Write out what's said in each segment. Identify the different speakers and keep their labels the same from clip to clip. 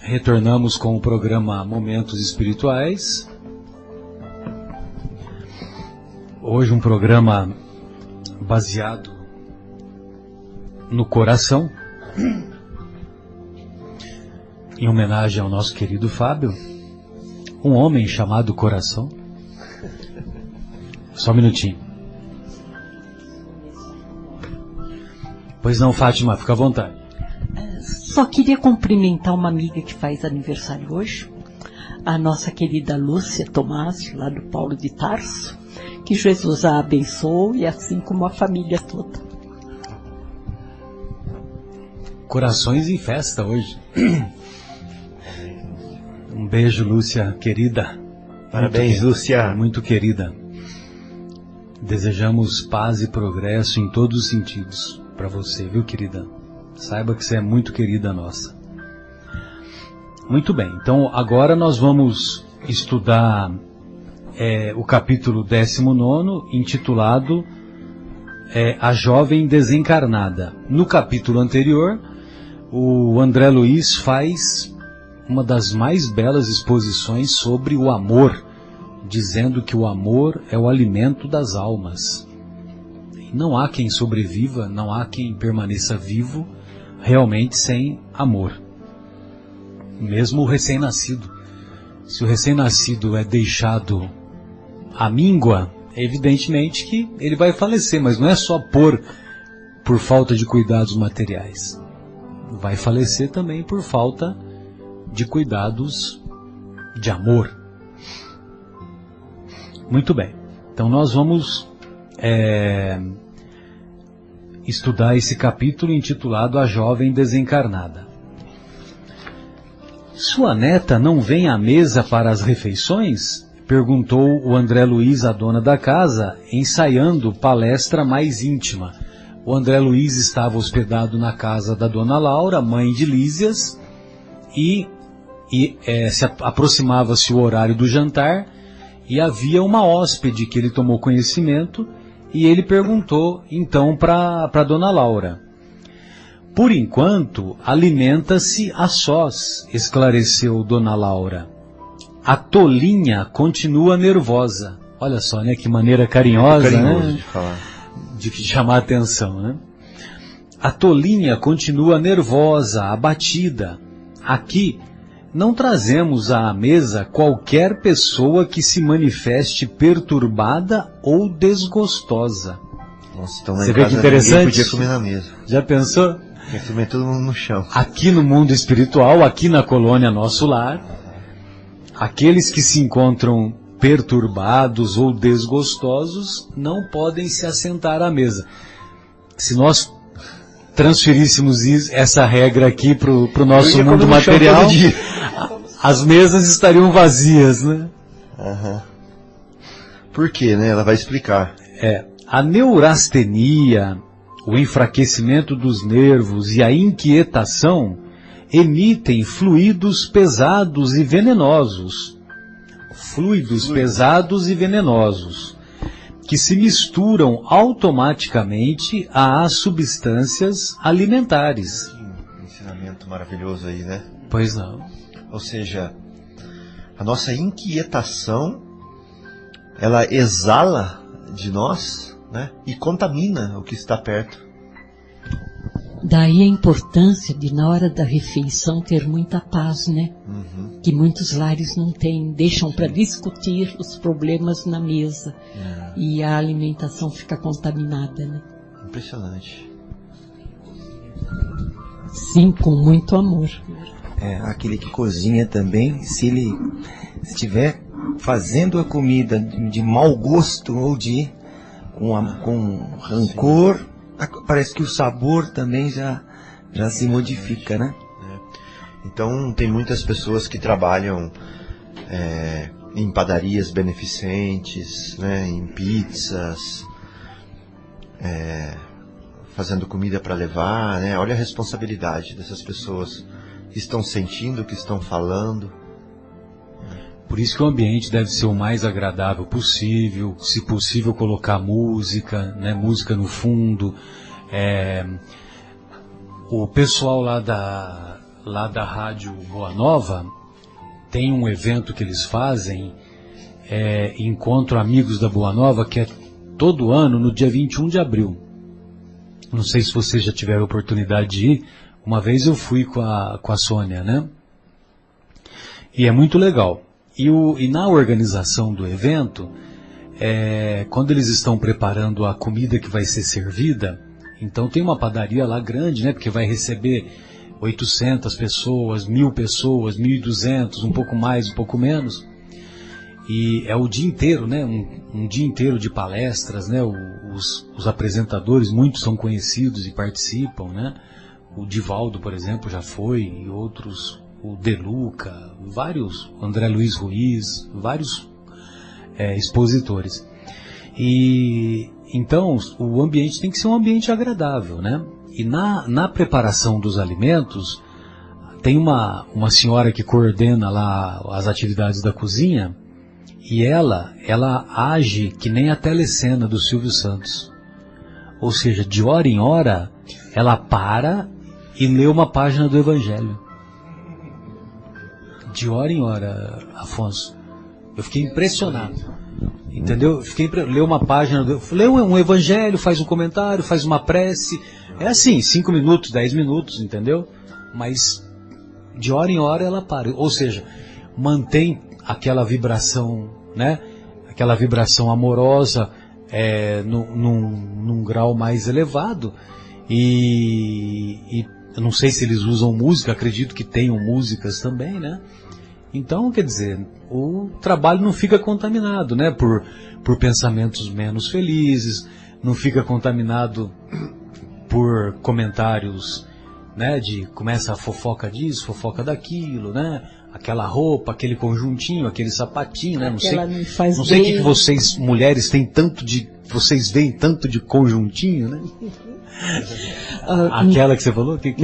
Speaker 1: Retornamos com o programa Momentos Espirituais. Hoje um programa baseado no coração, em homenagem ao nosso querido Fábio, um homem chamado Coração. Só um minutinho. Pois não, Fátima, fica à vontade.
Speaker 2: Só queria cumprimentar uma amiga que faz aniversário hoje, a nossa querida Lúcia Tomásio, lá do Paulo de Tarso. Que Jesus a abençoe, assim como a família toda.
Speaker 1: Corações em festa hoje. Um beijo, Lúcia, querida.
Speaker 3: Parabéns, Lúcia.
Speaker 1: Muito querida. Desejamos paz e progresso em todos os sentidos para você, viu, querida? Saiba que você é muito querida nossa. Muito bem, então agora nós vamos estudar o capítulo 19, intitulado A Jovem Desencarnada. No capítulo anterior, o André Luiz faz uma das mais belas exposições sobre o amor, dizendo que o amor é o alimento das almas. Não há quem sobreviva, não há quem permaneça vivo realmente sem amor. Mesmo o recém-nascido. Se o recém-nascido é deixado à míngua, evidentemente que ele vai falecer, mas não é só por falta de cuidados materiais. Vai falecer também por falta de cuidados de amor. Muito bem. Então nós vamos estudar esse capítulo intitulado A Jovem Desencarnada. Sua neta não vem à mesa para as refeições? Perguntou o André Luiz à dona da casa, ensaiando palestra mais íntima. O André Luiz estava hospedado na casa da dona Laura, mãe de Lísias, e aproximava-se o horário do jantar, e havia uma hóspede que ele tomou conhecimento, e ele perguntou então para a dona Laura. Por enquanto, alimenta-se a sós, esclareceu dona Laura. A tolinha continua nervosa. Olha só, né? Que maneira carinhosa, né?
Speaker 3: De falar.
Speaker 1: De chamar a atenção, né? A tolinha continua nervosa, abatida. Aqui não trazemos à mesa qualquer pessoa que se manifeste perturbada ou desgostosa.
Speaker 3: Nossa, então
Speaker 1: você vê que interessante?
Speaker 3: Podia comer na mesa.
Speaker 1: Já pensou?
Speaker 3: Ia comer todo mundo no chão.
Speaker 1: Aqui no mundo espiritual, aqui na colônia Nosso Lar, aqueles que se encontram perturbados ou desgostosos não podem se assentar à mesa. Se nós transferíssemos essa regra aqui para o nosso mundo material, as mesas estariam vazias, né?
Speaker 3: Uhum. Por quê, né? Ela vai explicar.
Speaker 1: A neurastenia, o enfraquecimento dos nervos e a inquietação emitem fluidos pesados e venenosos. Pesados e venenosos, que se misturam automaticamente às substâncias alimentares.
Speaker 3: Um ensinamento maravilhoso aí, né?
Speaker 1: Pois não.
Speaker 3: Ou seja, a nossa inquietação, ela exala de nós, né? E contamina o que está perto.
Speaker 2: Daí a importância de, na hora da refeição, ter muita paz, né?
Speaker 3: Uhum.
Speaker 2: Que muitos lares não têm, deixam para discutir os problemas na mesa. E a alimentação fica contaminada, né?
Speaker 3: Impressionante.
Speaker 2: Sim, com muito amor.
Speaker 4: Aquele que cozinha também, se ele estiver fazendo a comida de mau gosto ou com rancor, parece que o sabor também já se modifica, né?
Speaker 3: Então tem muitas pessoas que trabalham em padarias beneficentes, né, em pizzas, fazendo comida para levar, né? Olha a responsabilidade dessas pessoas que estão sentindo, que estão falando.
Speaker 1: Por isso que o ambiente deve ser o mais agradável possível, se possível colocar música, né, música no fundo. O pessoal lá lá da Rádio Boa Nova, tem um evento que eles fazem, Encontro Amigos da Boa Nova, que é todo ano no dia 21 de abril. Não sei se vocês já tiveram oportunidade de ir. Uma vez eu fui com a Sônia, né? E é muito legal. E na organização do evento, quando eles estão preparando a comida que vai ser servida, então tem uma padaria lá grande, né? Porque vai receber 800 pessoas, 1000 pessoas, 1.200, um pouco mais, um pouco menos. E é o dia inteiro, né? Um dia inteiro de palestras, né? Os apresentadores, muitos são conhecidos e participam, né? O Divaldo, por exemplo, já foi, e outros, o Deluca, vários, André Luiz Ruiz, vários expositores. E então o ambiente tem que ser um ambiente agradável, né? E na preparação dos alimentos, tem uma senhora que coordena lá as atividades da cozinha, e ela age que nem a telecena do Silvio Santos. Ou seja, de hora em hora, ela para e lê uma página do Evangelho. De hora em hora, Afonso. Eu fiquei impressionado. Entendeu? Lê uma página, lê um Evangelho, faz um comentário, faz uma prece. É assim, 5 minutos, 10 minutos, entendeu? Mas de hora em hora ela para. Ou seja, mantém aquela vibração, né? Aquela vibração amorosa num grau mais elevado. E eu não sei se eles usam música, acredito que tenham músicas também, né? Então, quer dizer, o trabalho não fica contaminado, né? Por pensamentos menos felizes, não fica contaminado por comentários, né? Começa a fofoca disso, fofoca daquilo, né? Aquela roupa, aquele conjuntinho, aquele sapatinho, né? Não sei o que vocês, mulheres, têm tanto de... Vocês veem tanto de conjuntinho, né? Aquela que você falou? Que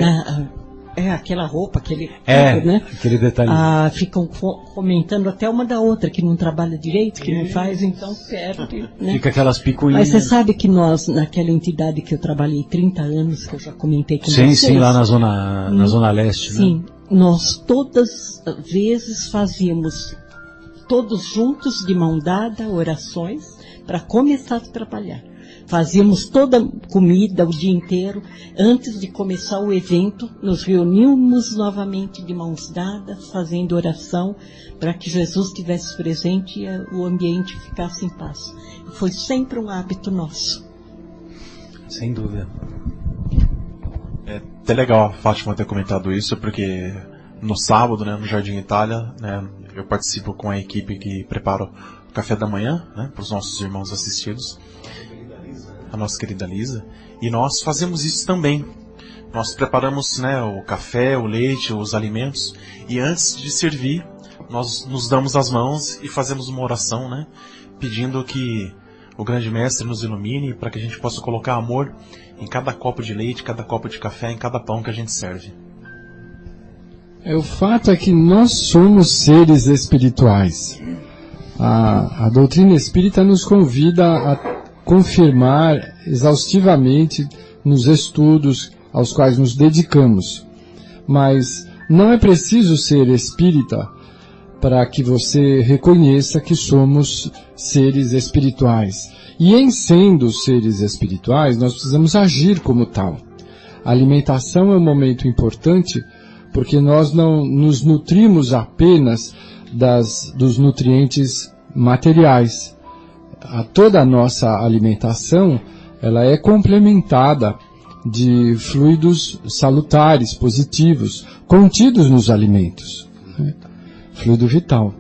Speaker 1: é?
Speaker 2: Aquela roupa, aquele...
Speaker 1: né? Aquele detalhe.
Speaker 2: Ficam comentando até uma da outra, que não trabalha direito, que não faz, então perde. Né?
Speaker 1: Fica aquelas picuinhas.
Speaker 2: Mas você sabe que nós, naquela entidade que eu trabalhei 30 anos, que eu já comentei com vocês...
Speaker 1: Sim, lá na Zona Leste,
Speaker 2: sim,
Speaker 1: né?
Speaker 2: Nós todas as vezes fazíamos, todos juntos, de mão dada, orações, para começar a trabalhar. Fazíamos toda a comida o dia inteiro. Antes de começar o evento, nos reuníamos novamente de mãos dadas, fazendo oração, para que Jesus estivesse presente e o ambiente ficasse em paz. Foi sempre um hábito nosso.
Speaker 1: Sem dúvida.
Speaker 5: É até legal a Fátima ter comentado isso, porque no sábado, né, no Jardim Itália, né, eu participo com a equipe que prepara o café da manhã, né, para os nossos irmãos assistidos, a nossa querida Lisa, e nós fazemos isso também. Nós preparamos, né, o café, o leite, os alimentos, e antes de servir, nós nos damos as mãos e fazemos uma oração, né, pedindo que o grande mestre nos ilumine para que a gente possa colocar amor em cada copo de leite, cada copo de café, em cada pão que a gente serve.
Speaker 6: O fato é que nós somos seres espirituais. A doutrina espírita nos convida a confirmar exaustivamente nos estudos aos quais nos dedicamos. Mas não é preciso ser espírita para que você reconheça que somos seres espirituais. E em sendo seres espirituais, nós precisamos agir como tal. A alimentação é um momento importante porque nós não nos nutrimos apenas dos nutrientes materiais. Toda a nossa alimentação, ela é complementada de fluidos salutares, positivos, contidos nos alimentos, né? Fluido vital.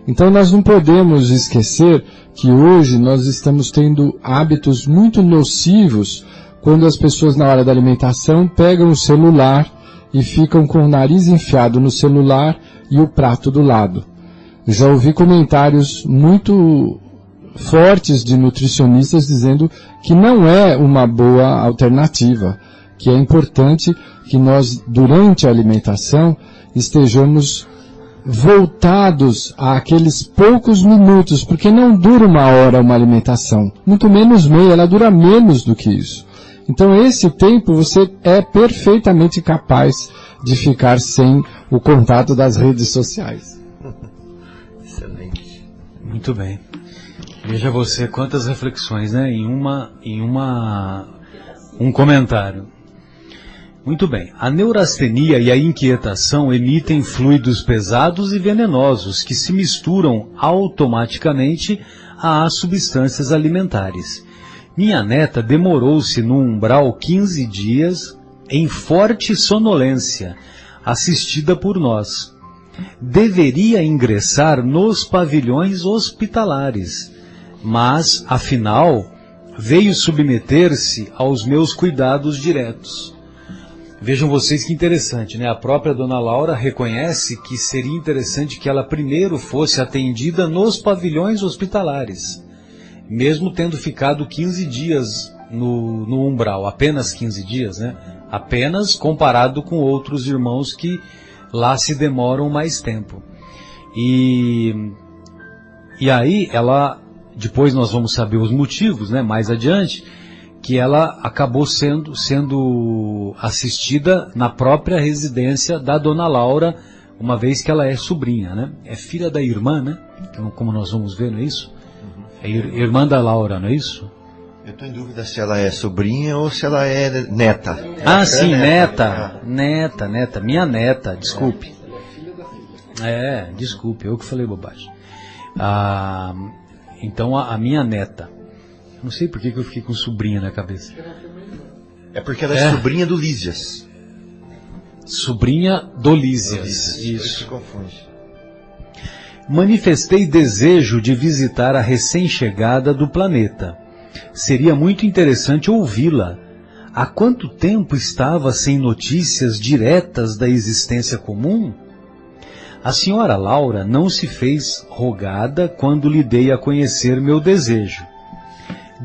Speaker 6: Então nós não podemos esquecer que hoje nós estamos tendo hábitos muito nocivos quando as pessoas na hora da alimentação pegam o celular e ficam com o nariz enfiado no celular e o prato do lado. Já ouvi comentários muito fortes de nutricionistas dizendo que não é uma boa alternativa, que é importante que nós, durante a alimentação, estejamos voltados àqueles poucos minutos, porque não dura 1 hora uma alimentação, muito menos meia, ela dura menos do que isso. Então esse tempo você é perfeitamente capaz de ficar sem o contato das redes sociais.
Speaker 3: Excelente.
Speaker 1: Muito bem. Veja você quantas reflexões, né? Um comentário. Muito bem. A neurastenia e a inquietação emitem fluidos pesados e venenosos que se misturam automaticamente às substâncias alimentares. Minha neta demorou-se no umbral 15 dias em forte sonolência, assistida por nós. Deveria ingressar nos pavilhões hospitalares, mas, afinal, veio submeter-se aos meus cuidados diretos. Vejam vocês que interessante, né? A própria Dona Laura reconhece que seria interessante que ela primeiro fosse atendida nos pavilhões hospitalares, mesmo tendo ficado 15 dias no umbral, apenas 15 dias, né? Apenas comparado com outros irmãos que lá se demoram mais tempo. E aí ela, depois nós vamos saber os motivos, né? Mais adiante, que ela acabou sendo assistida na própria residência da Dona Laura, uma vez que ela é sobrinha, né? É filha da irmã, né? Como nós vamos ver, não é isso? É irmã da Laura, não é isso?
Speaker 3: Eu estou em dúvida se ela é sobrinha ou se ela é neta.
Speaker 1: Ah, sim, neta. Neta. Minha neta, desculpe. Desculpe, eu que falei bobagem. Então, a minha neta. Não sei por que eu fiquei com sobrinha na cabeça.
Speaker 3: É porque ela é sobrinha do Lísias.
Speaker 1: Sobrinha do Lísias.
Speaker 3: Isso. Se confunde.
Speaker 1: Manifestei desejo de visitar a recém-chegada do planeta. Seria muito interessante ouvi-la. Há quanto tempo estava sem notícias diretas da existência comum? A senhora Laura não se fez rogada quando lhe dei a conhecer meu desejo.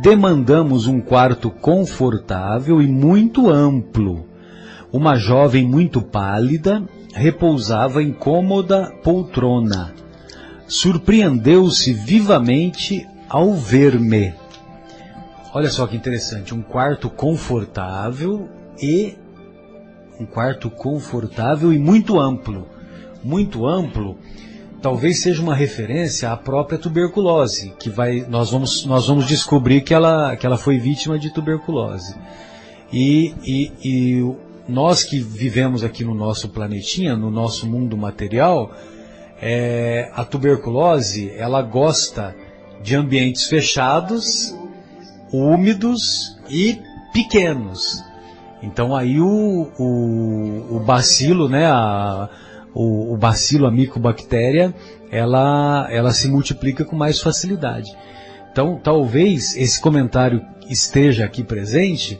Speaker 1: Demandamos um quarto confortável e muito amplo. Uma jovem muito pálida repousava em cômoda poltrona. Surpreendeu-se vivamente ao ver-me. Olha só que interessante, um quarto confortável e muito amplo. Muito amplo, talvez seja uma referência à própria tuberculose, que nós vamos descobrir que ela foi vítima de tuberculose. E nós que vivemos aqui no nosso planetinha, no nosso mundo material, a tuberculose, ela gosta de ambientes fechados, úmidos e pequenos. Então aí o bacilo, né, o bacilo, a micobactéria, ela se multiplica com mais facilidade. Então talvez esse comentário esteja aqui presente,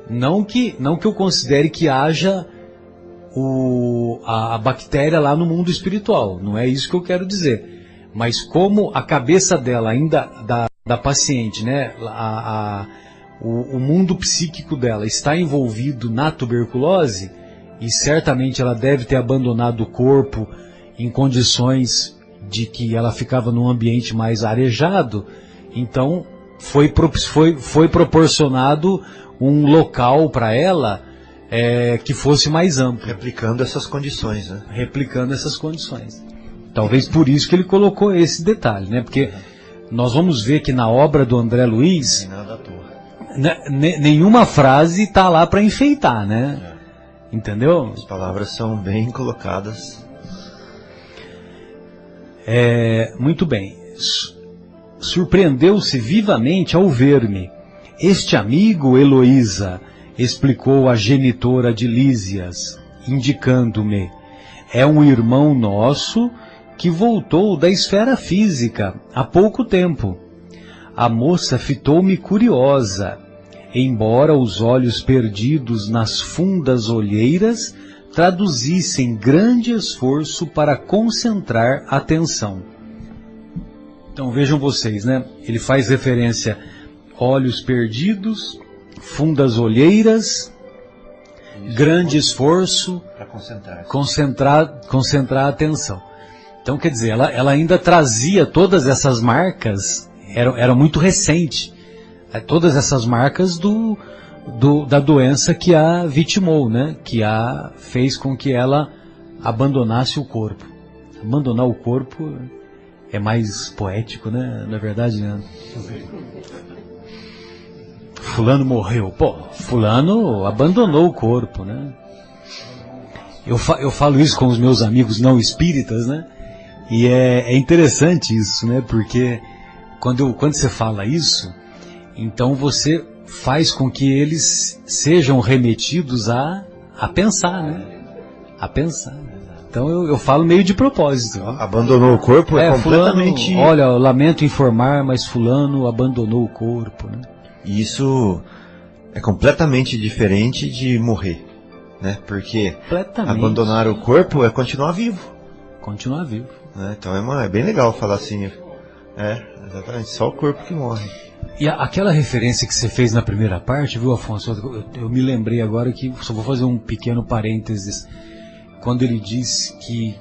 Speaker 1: não que eu considere que haja a bactéria lá no mundo espiritual, não é isso que eu quero dizer, mas como a cabeça dela ainda, da paciente, né, o mundo psíquico dela está envolvido na tuberculose, e certamente ela deve ter abandonado o corpo em condições de que ela ficava num ambiente mais arejado, então foi proporcionado um local para ela que fosse mais amplo.
Speaker 3: Replicando essas condições, né?
Speaker 1: Replicando essas condições. Talvez por isso que ele colocou esse detalhe, né? Porque nós vamos ver que na obra do André Luiz,
Speaker 3: nada à toa.
Speaker 1: Nenhuma frase está lá para enfeitar, né? Entendeu?
Speaker 3: As palavras são bem colocadas.
Speaker 1: Muito bem. Surpreendeu-se vivamente ao ver-me. Este amigo, Heloísa, explicou a genitora de Lísias, indicando-me, é um irmão nosso que voltou da esfera física há pouco tempo. A moça fitou-me curiosa, embora os olhos perdidos nas fundas olheiras traduzissem grande esforço para concentrar a atenção. Então vejam vocês, né? Ele faz referência olhos perdidos, fundas olheiras, grande esforço
Speaker 3: para
Speaker 1: concentrar a atenção. Então quer dizer, ela ainda trazia todas essas marcas, era muito recente, todas essas marcas da doença que a vitimou, né? Que a fez com que ela abandonasse o corpo. Abandonar o corpo é mais poético, né? Na verdade, né? Fulano morreu. Pô, fulano abandonou o corpo, né? Eu falo isso com os meus amigos não espíritas, né? E é interessante isso, né? Porque quando você fala isso, então você faz com que eles sejam remetidos a pensar, né? A pensar. Então eu falo meio de propósito. Né?
Speaker 3: Abandonou o corpo é completamente...
Speaker 1: Fulano, olha, eu lamento informar, mas fulano abandonou o corpo, né?
Speaker 3: Isso é completamente diferente de morrer, né? Porque abandonar o corpo é continuar vivo.
Speaker 1: Continuar vivo.
Speaker 3: Né? Então é bem legal falar assim. Exatamente, só o corpo que morre.
Speaker 1: E aquela referência que você fez na primeira parte, viu, Afonso? Eu me lembrei agora que só vou fazer um pequeno parênteses. Quando ele diz que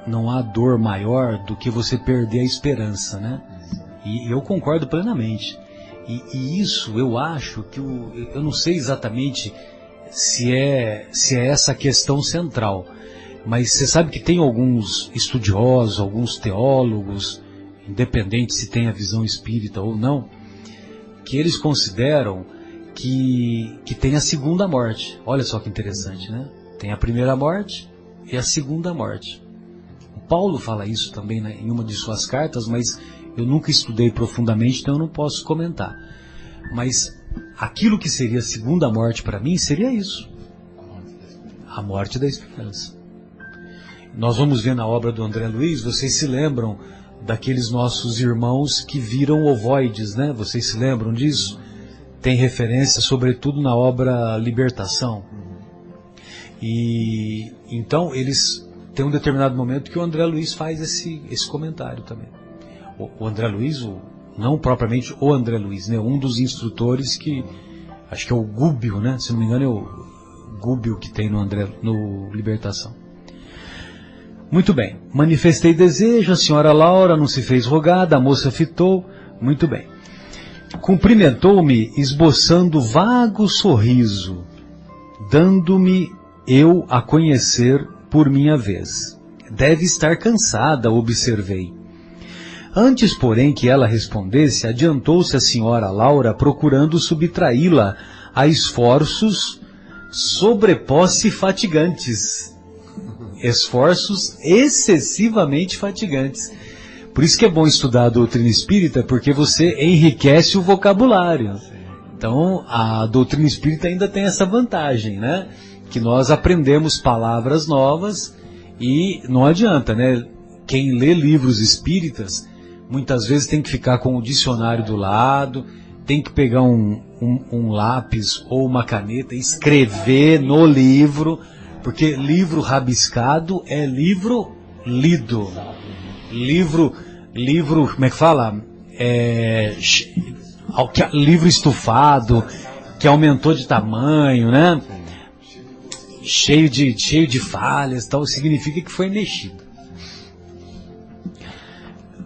Speaker 1: não há dor maior do que você perder a esperança, né? E eu concordo plenamente. E isso eu acho que eu não sei exatamente se é essa a questão central, mas você sabe que tem alguns estudiosos, alguns teólogos, independente se tem a visão espírita ou não, que eles consideram que tem a segunda morte. Olha só que interessante, né? Tem a primeira morte e a segunda morte. O Paulo fala isso também, né, em uma de suas cartas, mas eu nunca estudei profundamente, então eu não posso comentar. Mas aquilo que seria a segunda morte para mim seria isso. A morte da esperança. Nós vamos ver na obra do André Luiz, vocês se lembram daqueles nossos irmãos que viram ovoides, né? Vocês se lembram disso? Tem referência sobretudo na obra Libertação. E então eles tem um determinado momento que o André Luiz faz esse comentário também. O André Luiz, não propriamente o André Luiz, né? Um dos instrutores que, acho que é o Gúbio, né? Se não me engano é o Gúbio que tem no Libertação. Muito bem. Manifestei desejo, a senhora Laura não se fez rogada, a moça fitou. Muito bem. Cumprimentou-me esboçando vago sorriso, dando-me eu a conhecer por minha vez. Deve estar cansada, observei. Antes, porém, que ela respondesse, adiantou-se a senhora Laura procurando subtraí-la a esforços sobreposse fatigantes. Esforços excessivamente fatigantes. Por isso que é bom estudar a doutrina espírita, porque você enriquece o vocabulário. Então, a doutrina espírita ainda tem essa vantagem, né? Que nós aprendemos palavras novas e não adianta, né? Quem lê livros espíritas, muitas vezes tem que ficar com o dicionário do lado, tem que pegar um lápis ou uma caneta e escrever no livro, porque livro rabiscado é livro lido. Livro, como é que fala? Livro estufado, que aumentou de tamanho, né? Cheio de falhas, tal, significa que foi mexido.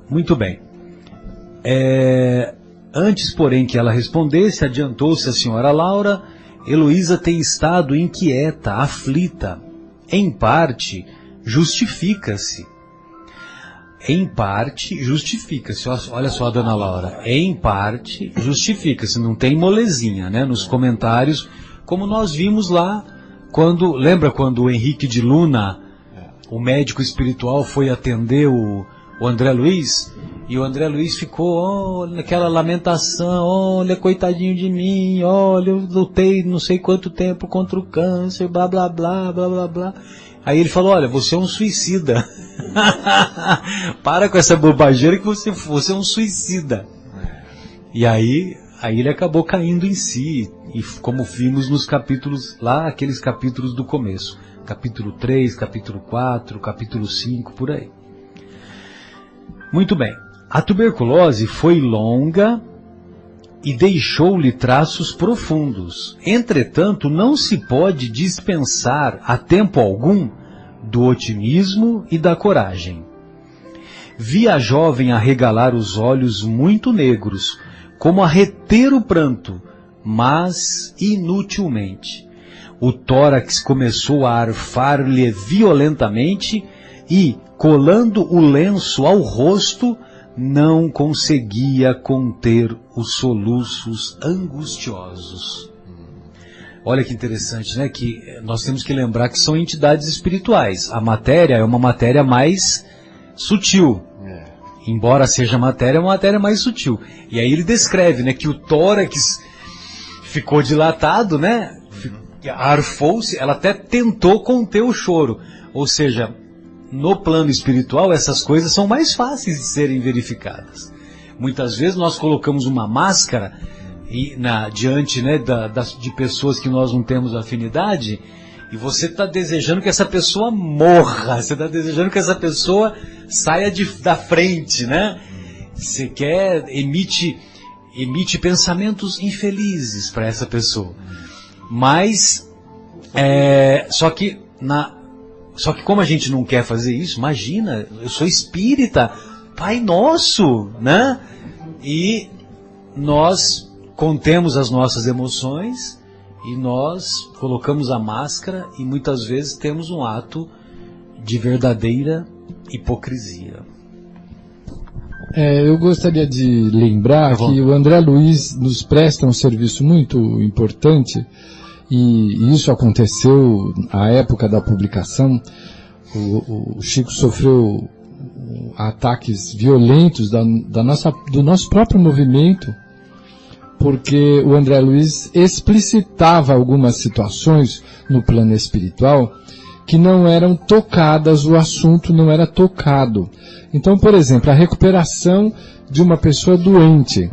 Speaker 1: Muito bem. Antes, porém, que ela respondesse, adiantou-se a senhora Laura. Heloísa tem estado inquieta, aflita. Em parte, justifica-se. Em parte, justifica-se. Olha só, dona Laura. Em parte, justifica-se. Não tem molezinha, né? Nos comentários, como nós vimos lá, lembra quando o Henrique de Luna, o médico espiritual, foi atender o André Luiz? E o André Luiz ficou, naquela lamentação, olha, coitadinho de mim, olha, eu lutei não sei quanto tempo contra o câncer, blá, blá, blá, blá, blá, blá. Aí ele falou, olha, você é um suicida. Para com essa bobageira que você é um suicida. E aí ele acabou caindo em si, e como vimos nos capítulos, lá aqueles capítulos do começo. Capítulo 3, capítulo 4, capítulo 5, por aí. Muito bem. A tuberculose foi longa e deixou-lhe traços profundos. Entretanto, não se pode dispensar a tempo algum do otimismo e da coragem. Vi a jovem arregalar os olhos muito negros, como a reter o pranto, mas inutilmente. O tórax começou a arfar-lhe violentamente e, colando o lenço ao rosto, não conseguia conter os soluços angustiosos. Olha que interessante, né? Que nós temos que lembrar que são entidades espirituais. A matéria é uma matéria mais sutil. Embora seja matéria, é uma matéria mais sutil. E aí ele descreve, né, que o tórax ficou dilatado, né? Arfou-se, ela até tentou conter o choro. Ou seja, no plano espiritual, essas coisas são mais fáceis de serem verificadas. Muitas vezes nós colocamos uma máscara diante, né, de pessoas que nós não temos afinidade, e você está desejando que essa pessoa morra, você está desejando que essa pessoa saia da frente, né? Você quer, emite pensamentos infelizes para essa pessoa. Mas, só que como a gente não quer fazer isso, imagina, eu sou espírita, Pai Nosso, né? E nós contemos as nossas emoções e nós colocamos a máscara e muitas vezes temos um ato de verdadeira hipocrisia.
Speaker 6: Eu gostaria de lembrar que o André Luiz nos presta um serviço muito importante, e isso aconteceu à época da publicação. O Chico sofreu ataques violentos do nosso próprio movimento, porque o André Luiz explicitava algumas situações no plano espiritual que não eram tocadas, o assunto não era tocado. Então, por exemplo, a recuperação de uma pessoa doente.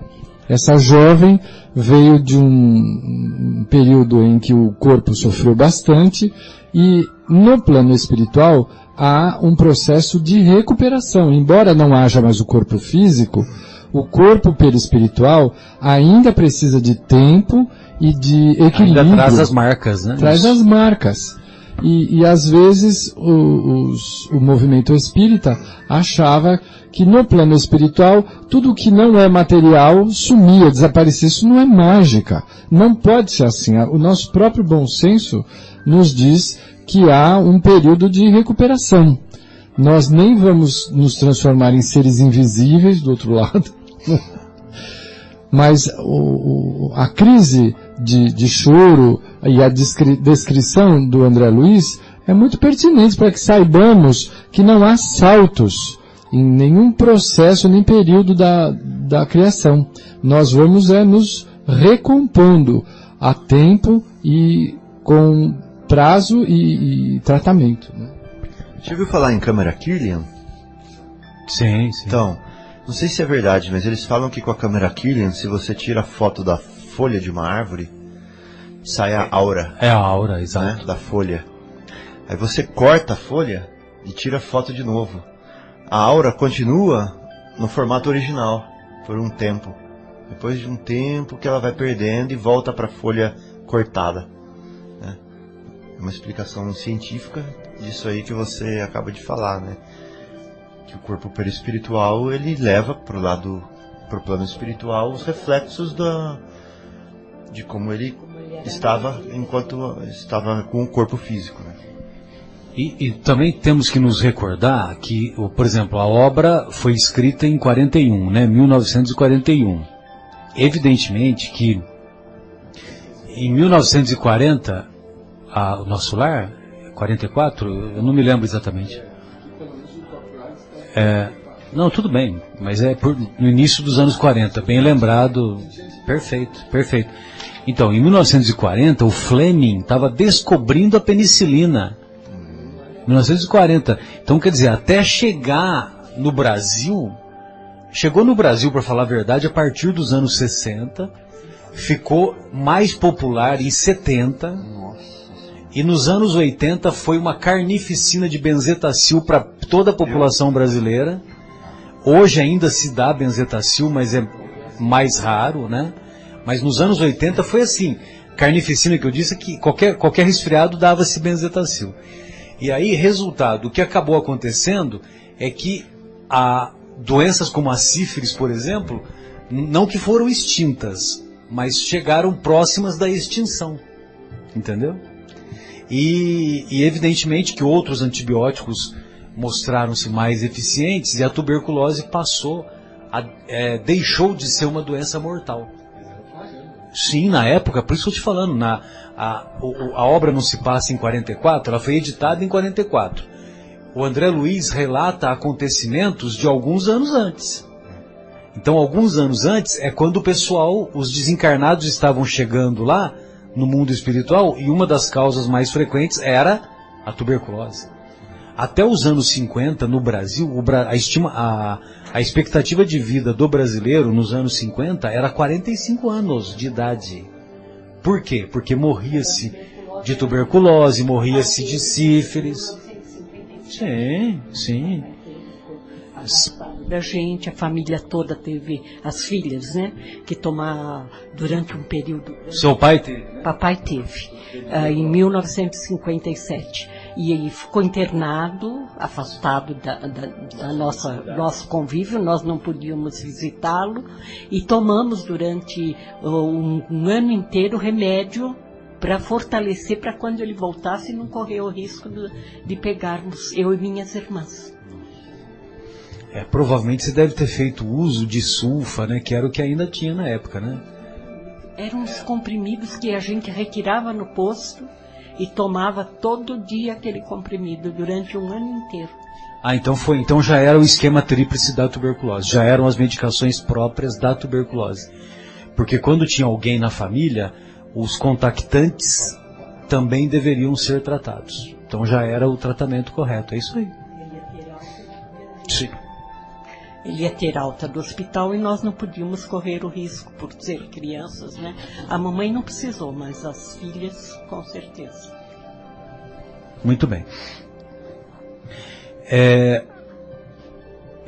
Speaker 6: Essa jovem veio de um período em que o corpo sofreu bastante, e no plano espiritual há um processo de recuperação. Embora não haja mais o corpo físico, o corpo perispiritual ainda precisa de tempo e de equilíbrio.
Speaker 1: Ainda traz as marcas, né?
Speaker 6: Traz as marcas. E às vezes o movimento espírita achava que no plano espiritual tudo que não é material sumia, desaparecia. Isso não é mágica. Não pode ser assim. O nosso próprio bom senso nos diz que há um período de recuperação. Nós nem vamos nos transformar em seres invisíveis do outro lado. Mas a crise de choro e a descrição do André Luiz é muito pertinente para que saibamos que não há saltos em nenhum processo nem período da criação. Nós vamos nos recompondo a tempo e com prazo e tratamento, né?
Speaker 3: Já ouviu falar em câmara Kirlian?
Speaker 1: Sim.
Speaker 3: Então, não sei se é verdade, mas eles falam que com a câmera Kirlian, se você tira a foto da folha de uma árvore, sai a aura.
Speaker 1: É a aura, exato.
Speaker 3: Né, da folha. Aí você corta a folha e tira a foto de novo. A aura continua no formato original por um tempo. Depois de um tempo que ela vai perdendo e volta para a folha cortada. Né? É uma explicação científica disso aí que você acaba de falar, né? Que o corpo perispiritual, ele leva pro plano espiritual os reflexos de como ele estava enquanto estava com o corpo físico, né?
Speaker 1: E também temos que nos recordar que, por exemplo, a obra foi escrita em 41, né, 1941. Evidentemente que em 1940, o Nosso Lar, 44, eu não me lembro exatamente. Não, tudo bem, mas no início dos anos 40, bem lembrado, perfeito. Então, em 1940, o Fleming estava descobrindo a penicilina. 1940. Então, quer dizer, até chegar no Brasil, chegou no Brasil, para falar a verdade, a partir dos anos 60, ficou mais popular em 70, e nos anos 80 foi uma carnificina de benzetacil para toda a população brasileira. Hoje ainda se dá benzetacil, mas é mais raro, né? Mas nos anos 80 foi assim, carnificina que eu disse, que qualquer resfriado dava-se benzetacil. E aí, resultado, o que acabou acontecendo é que doenças como a sífilis, por exemplo, não que foram extintas, mas chegaram próximas da extinção, entendeu? E evidentemente que outros antibióticos mostraram-se mais eficientes e a tuberculose deixou de ser uma doença mortal. Sim, na época, por isso que eu estou te falando, a obra não se passa em 44, ela foi editada em 44. O André Luiz relata acontecimentos de alguns anos antes. Então, alguns anos antes é quando o pessoal, os desencarnados estavam chegando lá no mundo espiritual e uma das causas mais frequentes era a tuberculose. Até os anos 50, no Brasil, a expectativa de vida do brasileiro nos anos 50 era 45 anos de idade. Por quê? Porque morria-se de tuberculose, morria-se de sífilis. Sim, sim.
Speaker 2: Da gente, a família toda teve as filhas, né? Que tomar durante um período.
Speaker 1: Seu pai teve?
Speaker 2: Papai teve, em 1957. E ele ficou internado, afastado da nosso convívio, nós não podíamos visitá-lo. E tomamos durante um ano inteiro remédio para fortalecer, para quando ele voltasse não correr o risco de pegarmos, eu e minhas irmãs.
Speaker 1: Provavelmente você deve ter feito uso de sulfa, né, que era o que ainda tinha na época, né?
Speaker 2: Eram os comprimidos que a gente retirava no posto e tomava todo dia aquele comprimido durante um ano inteiro.
Speaker 1: Então já era o esquema tríplice da tuberculose, já eram as medicações próprias da tuberculose. Porque quando tinha alguém na família, os contactantes também deveriam ser tratados. Então já era o tratamento correto, é isso aí. Sim.
Speaker 2: Ele ia ter alta do hospital e nós não podíamos correr o risco por ser crianças, né? A mamãe não precisou, mas as filhas, com certeza.
Speaker 1: Muito bem.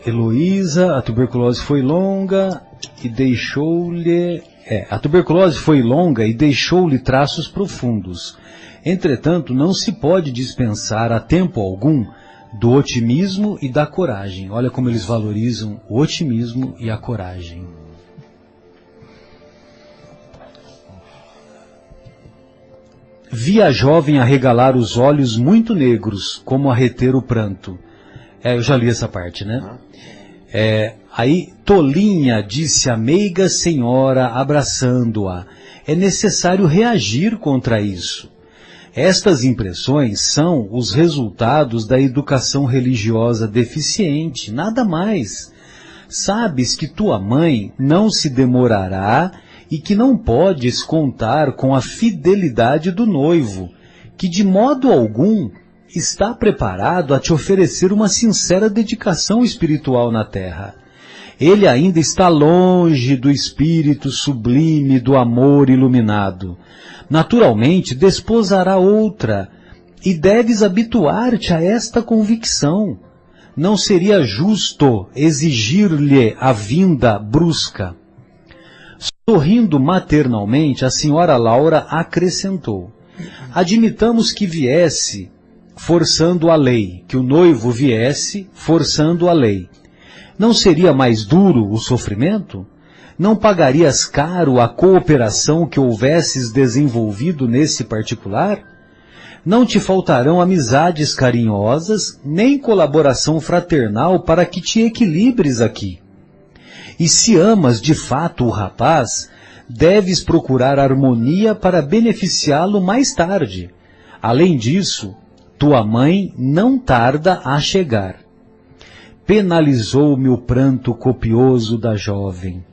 Speaker 1: Heloísa, a tuberculose foi longa e deixou-lhe... a tuberculose foi longa e deixou-lhe traços profundos. Entretanto, não se pode dispensar a tempo algum do otimismo e da coragem. Olha como eles valorizam o otimismo e a coragem. Vi a jovem arregalar os olhos muito negros, como a reter o pranto. Eu já li essa parte, né? Aí, tolinha, disse a meiga senhora, abraçando-a, é necessário reagir contra isso. Estas impressões são os resultados da educação religiosa deficiente, nada mais. Sabes que tua mãe não se demorará e que não podes contar com a fidelidade do noivo, que de modo algum está preparado a te oferecer uma sincera dedicação espiritual na terra. Ele ainda está longe do espírito sublime do amor iluminado. Naturalmente, desposará outra, e deves habituar-te a esta convicção. Não seria justo exigir-lhe a vinda brusca. Sorrindo maternalmente, a senhora Laura acrescentou: admitamos que viesse forçando a lei, que o noivo viesse forçando a lei. Não seria mais duro o sofrimento? Não pagarias caro a cooperação que houvesses desenvolvido nesse particular? Não te faltarão amizades carinhosas, nem colaboração fraternal para que te equilibres aqui. E se amas de fato o rapaz, deves procurar harmonia para beneficiá-lo mais tarde. Além disso, tua mãe não tarda a chegar. Penalizou-me o pranto copioso da jovem.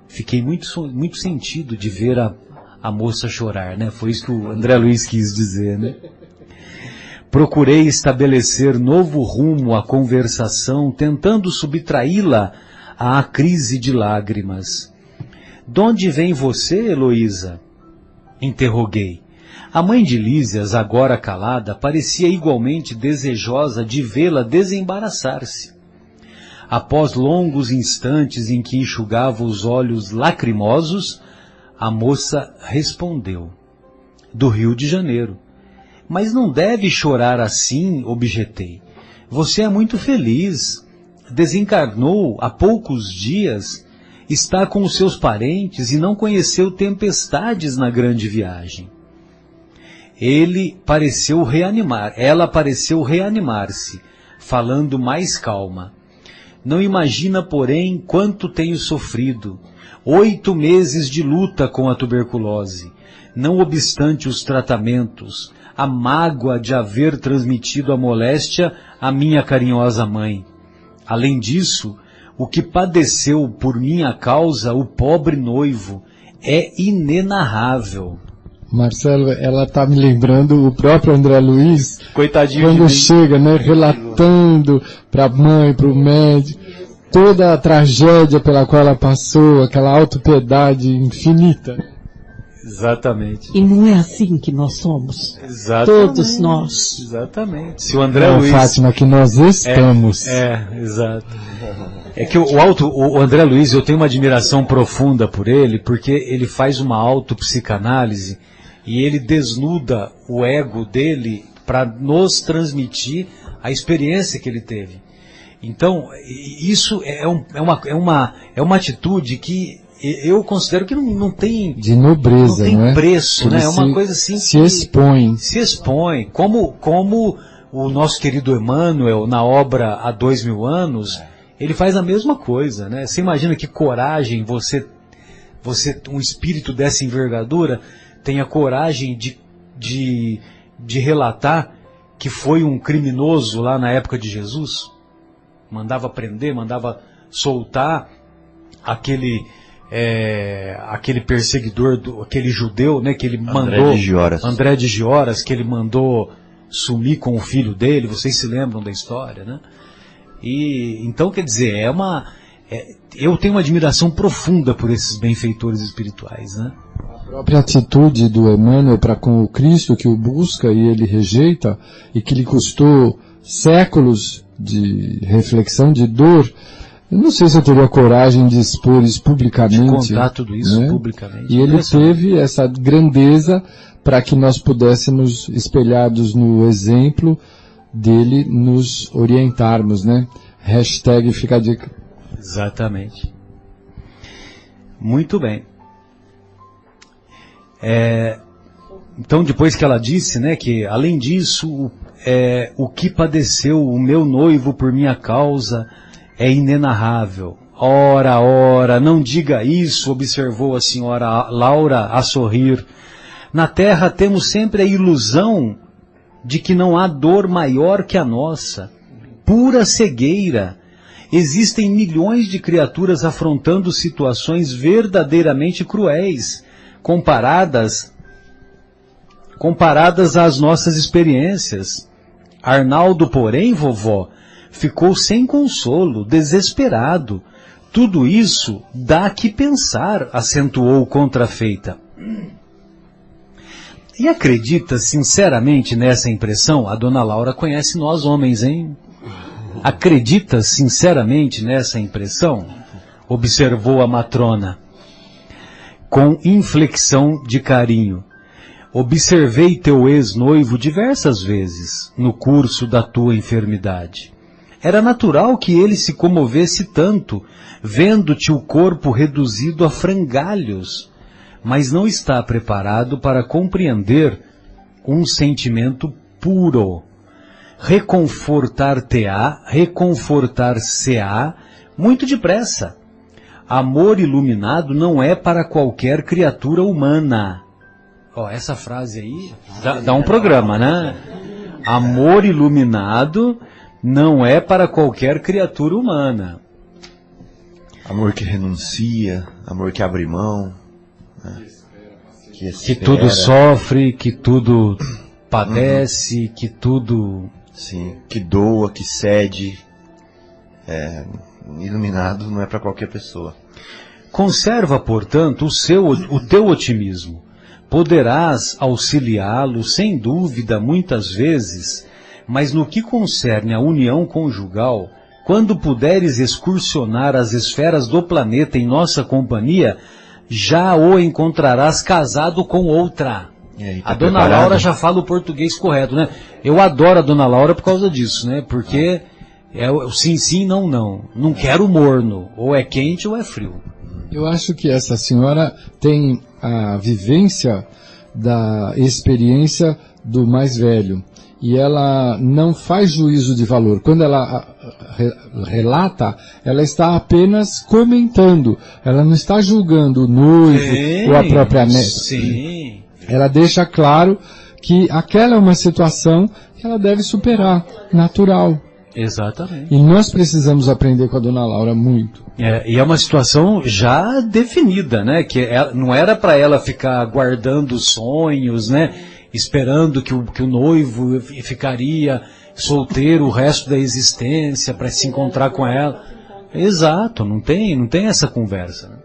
Speaker 1: Fiquei muito sentido de ver a moça chorar, né? Foi isso que o André Luiz quis dizer, né? Procurei estabelecer novo rumo à conversação, tentando subtraí-la à crise de lágrimas. D'onde vem você, Heloísa? Interroguei. A mãe de Lísias, agora calada, parecia igualmente desejosa de vê-la desembaraçar-se. Após longos instantes em que enxugava os olhos lacrimosos, a moça respondeu: do Rio de Janeiro. Mas não deve chorar assim, objetei. Você é muito feliz. Desencarnou há poucos dias está com os seus parentes e não conheceu tempestades na grande viagem. Ela pareceu reanimar-se, falando mais calma. Não imagina, porém, quanto tenho sofrido. 8 meses de luta com a tuberculose. Não obstante os tratamentos, a mágoa de haver transmitido a moléstia à minha carinhosa mãe. Além disso, o que padeceu por minha causa o pobre noivo é inenarrável.
Speaker 6: Marcelo, ela está me lembrando o próprio André Luiz,
Speaker 1: Coitadinho
Speaker 6: quando
Speaker 1: de mim.
Speaker 6: chega, né, relatando para a mãe, para o médico, toda a tragédia pela qual ela passou, aquela autopiedade infinita.
Speaker 1: Exatamente.
Speaker 2: E não é assim que nós somos.
Speaker 1: Exatamente.
Speaker 2: Todos nós.
Speaker 1: Exatamente. Se o André
Speaker 6: Não,
Speaker 1: Luiz...
Speaker 6: Fátima, que nós estamos.
Speaker 1: Exato. É que o André Luiz, eu tenho uma admiração profunda por ele, porque ele faz uma autopsicanálise e ele desnuda o ego dele para nos transmitir a experiência que ele teve. Então, isso é uma atitude que eu considero que não tem...
Speaker 6: De nobreza,
Speaker 1: não tem
Speaker 6: não é?
Speaker 1: preço,
Speaker 6: Ele
Speaker 1: né? É uma coisa assim
Speaker 6: se
Speaker 1: que...
Speaker 6: expõe.
Speaker 1: Se expõe. Como o nosso querido Emmanuel, na obra Há 2000 anos, ele faz a mesma coisa, né? Você imagina que coragem você um espírito dessa envergadura, tenha coragem de relatar que foi um criminoso lá na época de Jesus? Mandava prender, mandava soltar aquele perseguidor, aquele judeu, né, que ele mandou, André de Gioras, que ele mandou sumir com o filho dele. Vocês se lembram da história, né? E então, quer dizer, eu tenho uma admiração profunda por esses benfeitores espirituais, né?
Speaker 6: A própria atitude do Emmanuel para com o Cristo, que o busca e ele rejeita, e que lhe custou séculos de reflexão, de dor. Eu não sei se eu teria coragem de expor isso publicamente.
Speaker 1: De contar tudo isso, né? Publicamente.
Speaker 6: E ele teve essa grandeza para que nós pudéssemos, espelhados no exemplo dele, nos orientarmos, né? Hashtag fica a dica.
Speaker 1: Exatamente. Muito bem. Então, depois que ela disse, né, que além disso, o que padeceu o meu noivo por minha causa é inenarrável. Ora, não diga isso, observou a senhora Laura a sorrir. Na terra temos sempre a ilusão de que não há dor maior que a nossa. Pura cegueira. Existem milhões de criaturas afrontando situações verdadeiramente cruéis, comparadas às nossas experiências. Arnaldo, porém, vovó, ficou sem consolo, desesperado. Tudo isso dá que pensar, acentuou contrafeita. E acredita sinceramente nessa impressão? A dona Laura conhece nós homens, hein? Acredita sinceramente nessa impressão? Observou a matrona, com inflexão de carinho. Observei teu ex-noivo diversas vezes no curso da tua enfermidade. Era natural que ele se comovesse tanto, vendo-te o corpo reduzido a frangalhos, mas não está preparado para compreender um sentimento puro. Reconfortar-se-á muito depressa. Amor iluminado não é para qualquer criatura humana. Essa frase aí dá um programa, né? Amor iluminado não é para qualquer criatura humana.
Speaker 3: Amor que renuncia, amor que abre mão, né?
Speaker 1: Que tudo sofre, que tudo padece, que tudo...
Speaker 3: Sim, que doa, que cede. Iluminado não é para qualquer pessoa.
Speaker 1: Conserva, portanto, o teu otimismo. Poderás auxiliá-lo, sem dúvida, muitas vezes, mas no que concerne à união conjugal, quando puderes excursionar as esferas do planeta em nossa companhia, já o encontrarás casado com outra. A dona Laura já fala o português correto, né? Eu adoro a dona Laura por causa disso, né? Porque é o sim, sim, não, não. Não quero morno. Ou é quente ou é frio.
Speaker 6: Eu acho que essa senhora tem a vivência da experiência do mais velho. E ela não faz juízo de valor. Quando ela relata, ela está apenas comentando. Ela não está julgando o noivo ou a própria neta.
Speaker 1: Sim.
Speaker 6: Ela deixa claro que aquela é uma situação que ela deve superar, natural.
Speaker 1: Exatamente.
Speaker 6: E nós precisamos aprender com a dona Laura muito.
Speaker 1: E é uma situação já definida, né? Que não era para ela ficar guardando sonhos, né? Esperando que o noivo ficaria solteiro o resto da existência para se encontrar com ela. Exato, não tem essa conversa. Né?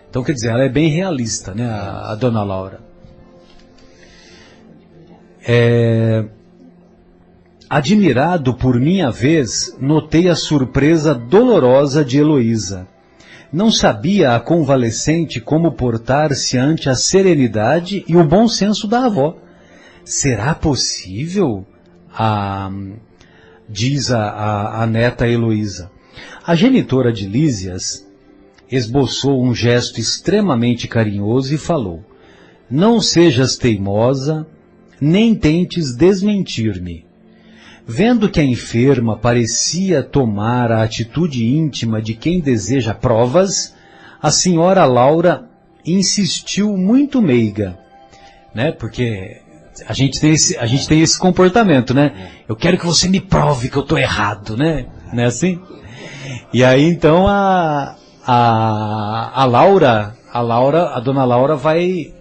Speaker 1: Então, quer dizer, ela é bem realista, né? A dona Laura. Admirado por minha vez, notei a surpresa dolorosa de Heloísa. Não sabia a convalescente como portar-se ante a serenidade e o bom senso da avó. Será possível? Diz a neta Heloísa. A genitora de Lísias esboçou um gesto extremamente carinhoso e falou: não sejas teimosa, nem tentes desmentir-me. Vendo que a enferma parecia tomar a atitude íntima de quem deseja provas, a senhora Laura insistiu muito meiga, né? Porque a gente tem esse comportamento, né? Eu quero que você me prove que eu estou errado, né? Não é assim? E aí então a dona Laura vai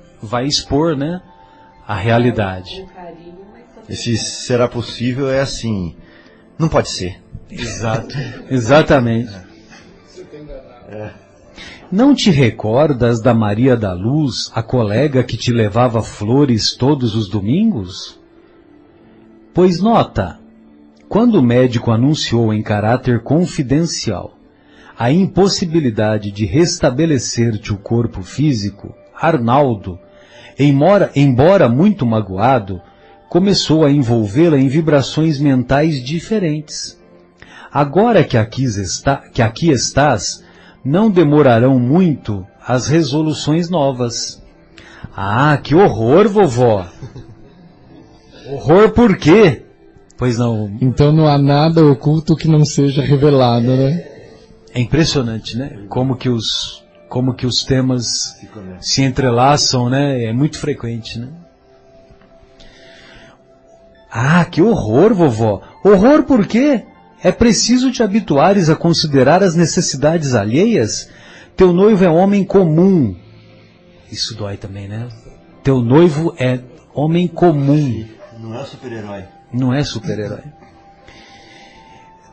Speaker 1: expor, né? A realidade.
Speaker 3: Esse será possível é assim, não pode ser.
Speaker 1: Exato, exatamente. Não te recordas da Maria da Luz, a colega que te levava flores todos os domingos? Pois nota, quando o médico anunciou em caráter confidencial a impossibilidade de restabelecer-te o corpo físico, Arnaldo, embora muito magoado, começou a envolvê-la em vibrações mentais diferentes. Agora que aqui estás, não demorarão muito as resoluções novas. Ah, que horror, vovó! Horror por quê? Pois não...
Speaker 6: Então não há nada oculto que não seja revelado, né?
Speaker 1: É impressionante, né? Como que os temas se entrelaçam, né? É muito frequente, né? Ah, que horror, vovó! Horror por quê? É preciso te habituares a considerar as necessidades alheias? Teu noivo é homem comum. Isso dói também, né? Teu noivo é homem comum.
Speaker 3: Não é super-herói.
Speaker 1: Não é super-herói.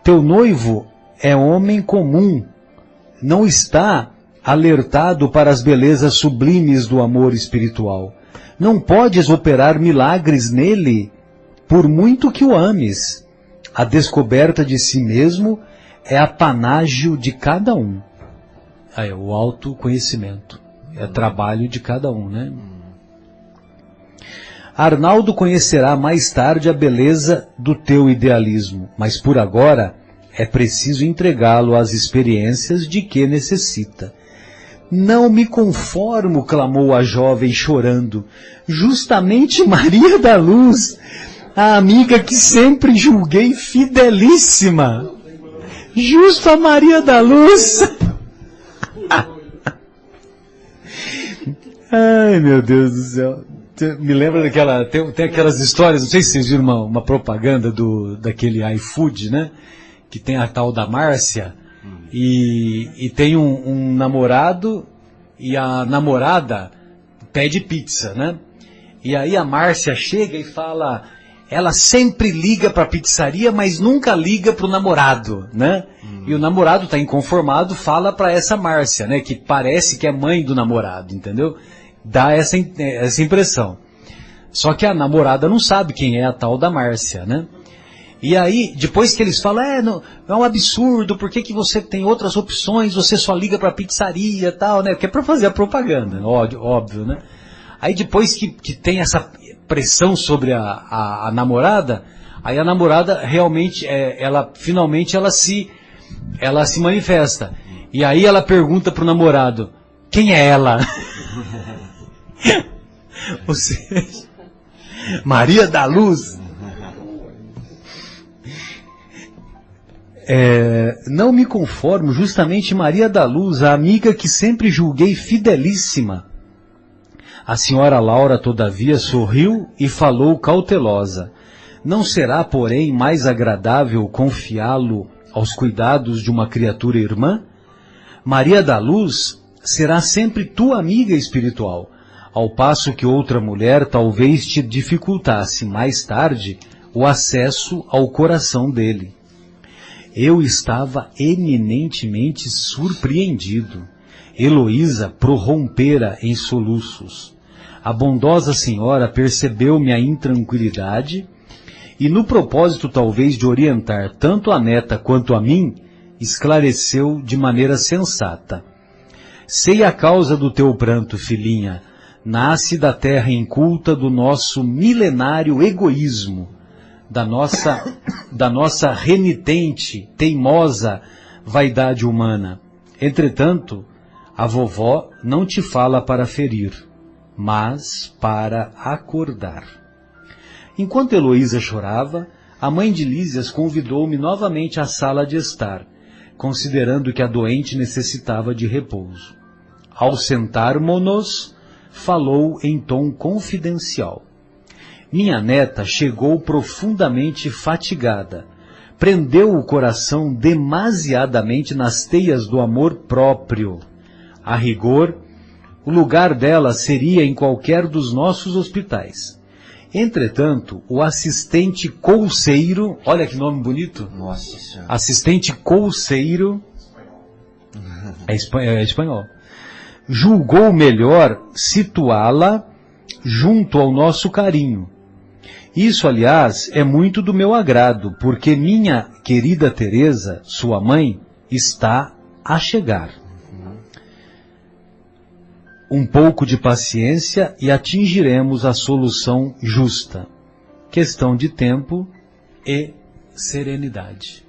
Speaker 1: Teu noivo é homem comum. Não está alertado para as belezas sublimes do amor espiritual. Não podes operar milagres nele, por muito que o ames. A descoberta de si mesmo é apanágio de cada um. É o autoconhecimento. É trabalho de cada um, né? Arnaldo conhecerá mais tarde a beleza do teu idealismo, mas por agora é preciso entregá-lo às experiências de que necessita. Não me conformo, clamou a jovem chorando. Justamente Maria da Luz, a amiga que sempre julguei fidelíssima. Justo a Maria da Luz. Ai, meu Deus do céu. Me lembra daquela... Tem aquelas histórias, não sei se vocês viram uma propaganda daquele iFood, né? Que tem a tal da Márcia. E tem um namorado e a namorada pede pizza, né? E aí a Márcia chega e fala... Ela sempre liga para a pizzaria, mas nunca liga para o namorado, né? E o namorado está inconformado, fala para essa Márcia, né? Que parece que é mãe do namorado, entendeu? Dá essa impressão. Só que a namorada não sabe quem é a tal da Márcia, né? E aí, depois que eles falam, é um absurdo, por que você tem outras opções, você só liga para a pizzaria e tal, né? Que é para fazer a propaganda, óbvio, né? Aí depois que tem essa pressão sobre a namorada, aí a namorada realmente, finalmente ela se manifesta. E aí ela pergunta pro namorado, Quem é ela? Ou seja, Maria da Luz. Não me conformo, justamente Maria da Luz, a amiga que sempre julguei fidelíssima. A senhora Laura, todavia, sorriu e falou cautelosa. Não será, porém, mais agradável confiá-lo aos cuidados de uma criatura irmã? Maria da Luz será sempre tua amiga espiritual, ao passo que outra mulher talvez te dificultasse mais tarde o acesso ao coração dele. Eu estava eminentemente surpreendido. Heloísa prorrompera em soluços. A bondosa senhora percebeu minha intranquilidade e, no propósito talvez de orientar tanto a neta quanto a mim, esclareceu de maneira sensata. Sei a causa do teu pranto, filhinha. Nasce da terra inculta do nosso milenário egoísmo, da nossa renitente, teimosa vaidade humana. Entretanto, a vovó não te fala para ferir, mas para acordar. Enquanto Heloísa chorava, a mãe de Lísias convidou-me novamente à sala de estar, considerando que a doente necessitava de repouso. Ao sentarmo-nos, falou em tom confidencial. Minha neta chegou profundamente fatigada. Prendeu o coração demasiadamente nas teias do amor próprio. A rigor, o lugar dela seria em qualquer dos nossos hospitais. Entretanto, o assistente couceiro, olha que nome bonito.
Speaker 3: Nossa Senhora.
Speaker 1: Assistente couceiro, é espanhol, julgou melhor situá-la junto ao nosso carinho. Isso, aliás, é muito do meu agrado, porque minha querida Teresa, sua mãe, está a chegar. Um pouco de paciência e atingiremos a solução justa. Questão de tempo e serenidade.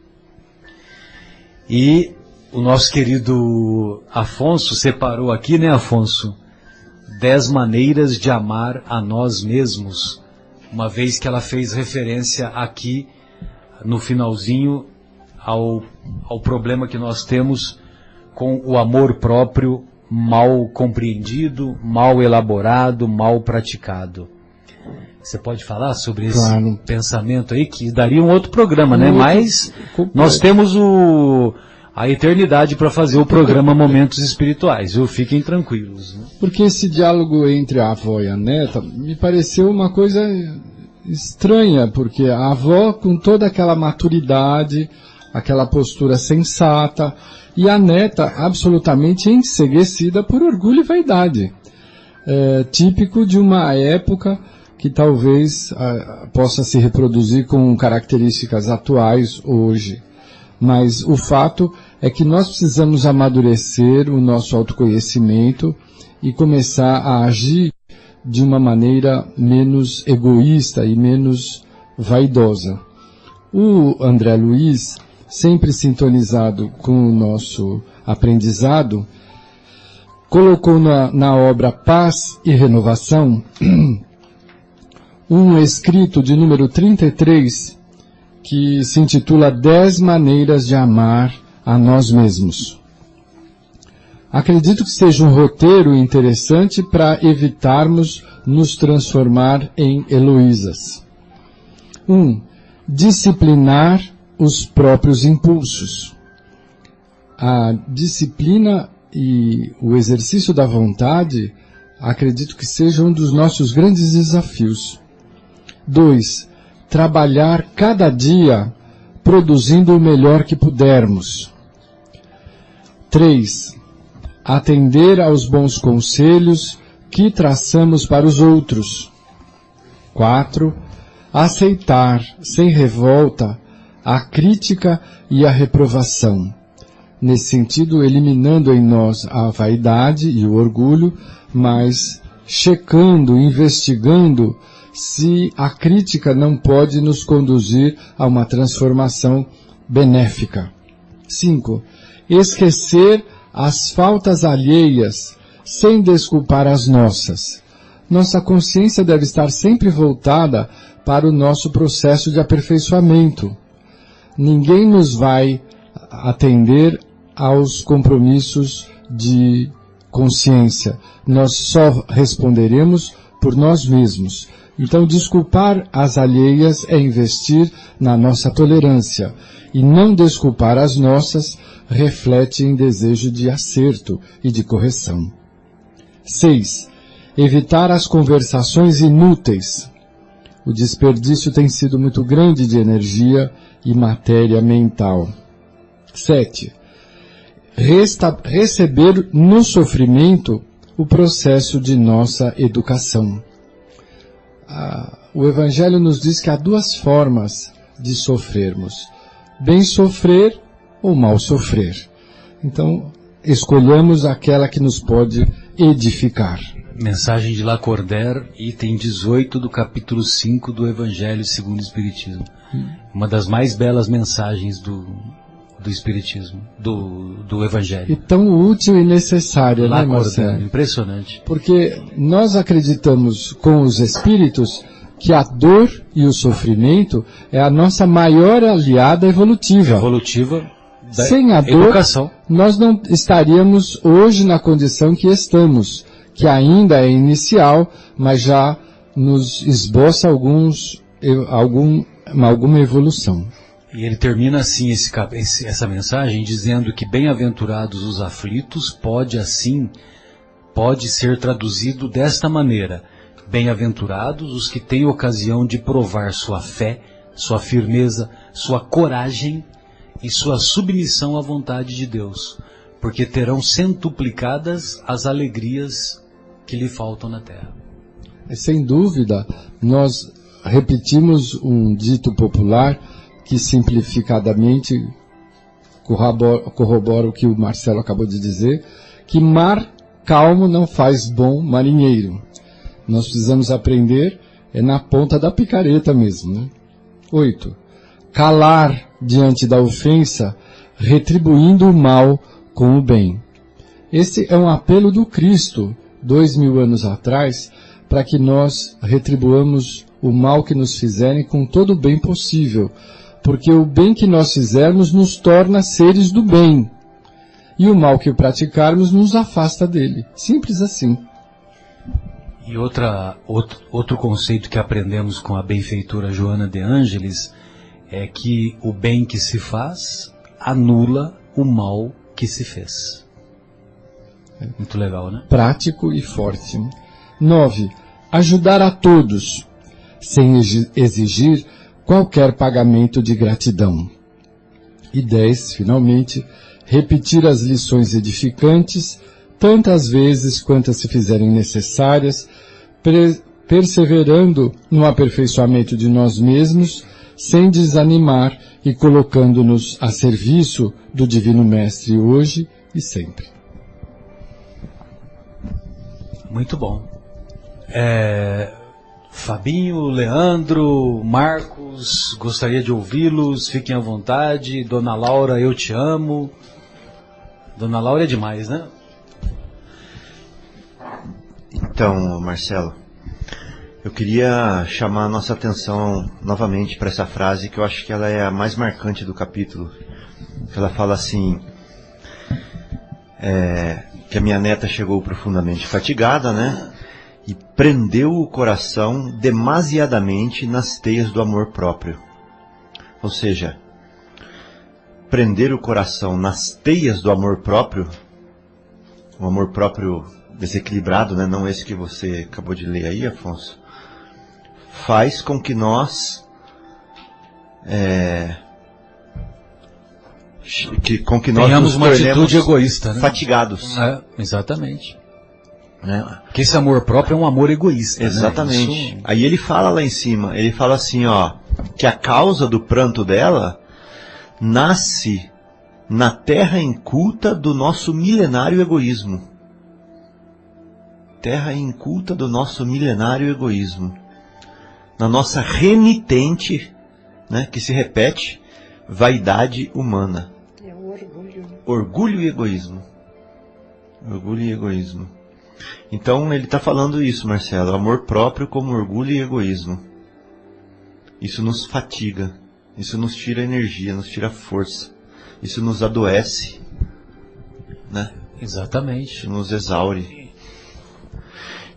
Speaker 1: E o nosso querido Afonso separou aqui, né, Afonso? 10 maneiras de amar a nós mesmos. Uma vez que ela fez referência aqui, no finalzinho, ao problema que nós temos com o amor próprio mal compreendido, mal elaborado, mal praticado. Você pode falar sobre esse pensamento aí, que daria um outro programa, né? Mas nós temos a eternidade para fazer o programa Momentos Espirituais, viu? Fiquem tranquilos. Né?
Speaker 6: Porque esse diálogo entre a avó e a neta me pareceu uma coisa estranha, porque a avó com toda aquela maturidade, aquela postura sensata, e a neta absolutamente enceguecida por orgulho e vaidade. Típico de uma época que talvez possa se reproduzir com características atuais hoje. Mas o fato é que nós precisamos amadurecer o nosso autoconhecimento e começar a agir de uma maneira menos egoísta e menos vaidosa. O André Luiz, sempre sintonizado com o nosso aprendizado, colocou na obra Paz e Renovação um escrito de número 33, que se intitula 10 maneiras de amar a nós mesmos. Acredito que seja um roteiro interessante para evitarmos nos transformar em Heloísas. 1. Disciplinar os próprios impulsos. A disciplina e o exercício da vontade, acredito que seja um dos nossos grandes desafios. 2. Trabalhar cada dia produzindo o melhor que pudermos. 3. Atender aos bons conselhos que traçamos para os outros. 4. Aceitar, sem revolta, a crítica e a reprovação. Nesse sentido, eliminando em nós a vaidade e o orgulho, mas checando, investigando se a crítica não pode nos conduzir a uma transformação benéfica. 5. Esquecer as faltas alheias sem desculpar as nossas. Nossa consciência deve estar sempre voltada para o nosso processo de aperfeiçoamento. Ninguém nos vai atender aos compromissos de consciência. Nós só responderemos por nós mesmos. Então, desculpar as alheias é investir na nossa tolerância. E não desculpar as nossas reflete em desejo de acerto e de correção. 6. Evitar as conversações inúteis. O desperdício tem sido muito grande de energia e matéria mental. 7. Receber no sofrimento o processo de nossa educação. O Evangelho nos diz que há duas formas de sofrermos: bem sofrer ou mal sofrer. Então, escolhamos aquela que nos pode edificar.
Speaker 1: Mensagem de Lacordaire, item 18 do capítulo 5 do Evangelho segundo o Espiritismo. Uma das mais belas mensagens do Espiritismo, do Evangelho.
Speaker 6: E tão útil e necessária, né, Marcelo?
Speaker 1: Impressionante.
Speaker 6: Porque nós acreditamos com os Espíritos que a dor e o sofrimento é a nossa maior aliada evolutiva. Da Sem a dor, educação. Nós não estaríamos hoje na condição que estamos, que ainda é inicial, mas já nos esboça alguma evolução.
Speaker 1: E ele termina assim essa mensagem dizendo que bem-aventurados os aflitos pode ser traduzido desta maneira: bem-aventurados os que têm ocasião de provar sua fé, sua firmeza, sua coragem e sua submissão à vontade de Deus, porque terão centuplicadas as alegrias que lhe faltam na terra.
Speaker 6: Sem dúvida, nós repetimos um dito popular que simplificadamente corrobora o que o Marcelo acabou de dizer, que mar calmo não faz bom marinheiro. Nós precisamos aprender na ponta da picareta mesmo, né? 8. Calar diante da ofensa, retribuindo o mal com o bem. Esse é um apelo do Cristo, 2000 anos atrás, para que nós retribuamos o mal que nos fizerem com todo o bem possível, porque o bem que nós fizermos nos torna seres do bem, e o mal que praticarmos nos afasta dele. Simples assim.
Speaker 1: E outro conceito que aprendemos com a benfeitora Joana de Ângeles é que o bem que se faz anula o mal que se fez. Muito legal, né?
Speaker 6: Prático e forte. 9. Ajudar a todos, sem exigir qualquer pagamento de gratidão. E 10, finalmente, repetir as lições edificantes tantas vezes quantas se fizerem necessárias, perseverando no aperfeiçoamento de nós mesmos, sem desanimar e colocando-nos a serviço do Divino Mestre hoje e sempre.
Speaker 1: Muito bom. Fabinho, Leandro, Marcos, gostaria de ouvi-los, fiquem à vontade. Dona Laura, eu te amo. Dona Laura é demais, né?
Speaker 3: Então, Marcelo, eu queria chamar a nossa atenção novamente para essa frase que eu acho que ela é a mais marcante do capítulo. Ela fala assim, que a minha neta chegou profundamente fatigada, né? E prendeu o coração demasiadamente nas teias do amor próprio. Ou seja, prender o coração nas teias do amor próprio, o amor próprio desequilibrado, né? Não esse que você acabou de ler aí, Afonso, faz com que nós
Speaker 1: tenhamos uma atitude egoísta, né?
Speaker 3: Fatigados.
Speaker 1: Exatamente. Porque esse amor próprio é um amor egoísta.
Speaker 3: Exatamente.
Speaker 1: Né? Isso...
Speaker 3: Aí ele fala lá em cima, ele fala assim, ó, que a causa do pranto dela nasce na terra inculta do nosso milenário egoísmo. Terra inculta do nosso milenário egoísmo. Na nossa renitente, né, que se repete, vaidade humana.
Speaker 2: É o orgulho.
Speaker 3: Orgulho e egoísmo. Orgulho e egoísmo. Então ele está falando isso, Marcelo, amor próprio como orgulho e egoísmo. Isso nos fatiga, isso nos tira energia, nos tira força, isso nos adoece, né?
Speaker 1: Exatamente.
Speaker 3: Isso nos exaure.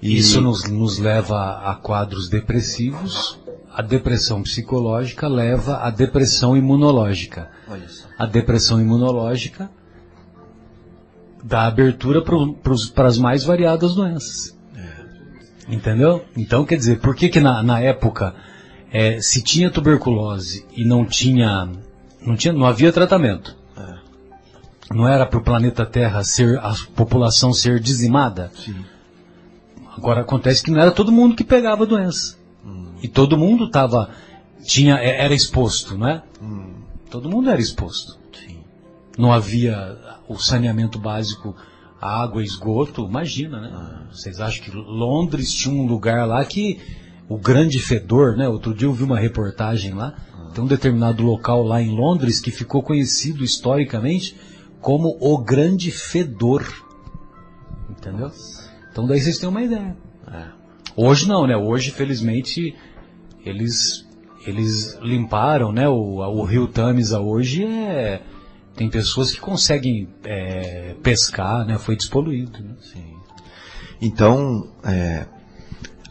Speaker 3: E
Speaker 1: isso nos leva a quadros depressivos. A depressão psicológica leva à depressão imunológica.
Speaker 3: Olha só.
Speaker 1: A depressão imunológica dá abertura para as mais variadas doenças. Entendeu? Então, quer dizer, por que na época, se tinha tuberculose e não havia tratamento? Não era para o planeta Terra a população ser dizimada?
Speaker 3: Sim.
Speaker 1: Agora acontece que não era todo mundo que pegava a doença. E todo mundo era exposto, não é? Todo mundo era exposto.
Speaker 3: Sim.
Speaker 1: Não havia o saneamento básico, água e esgoto, imagina, né? Vocês acham que Londres tinha um lugar lá que o grande fedor, né? Outro dia eu vi uma reportagem lá, tem um determinado local lá em Londres que ficou conhecido historicamente como o grande fedor. Entendeu? Então daí vocês têm uma ideia. Hoje não, né? Hoje, felizmente, eles limparam, né? O rio Tamisa hoje tem pessoas que conseguem pescar, né? Foi despoluído. Né?
Speaker 3: Sim. Então,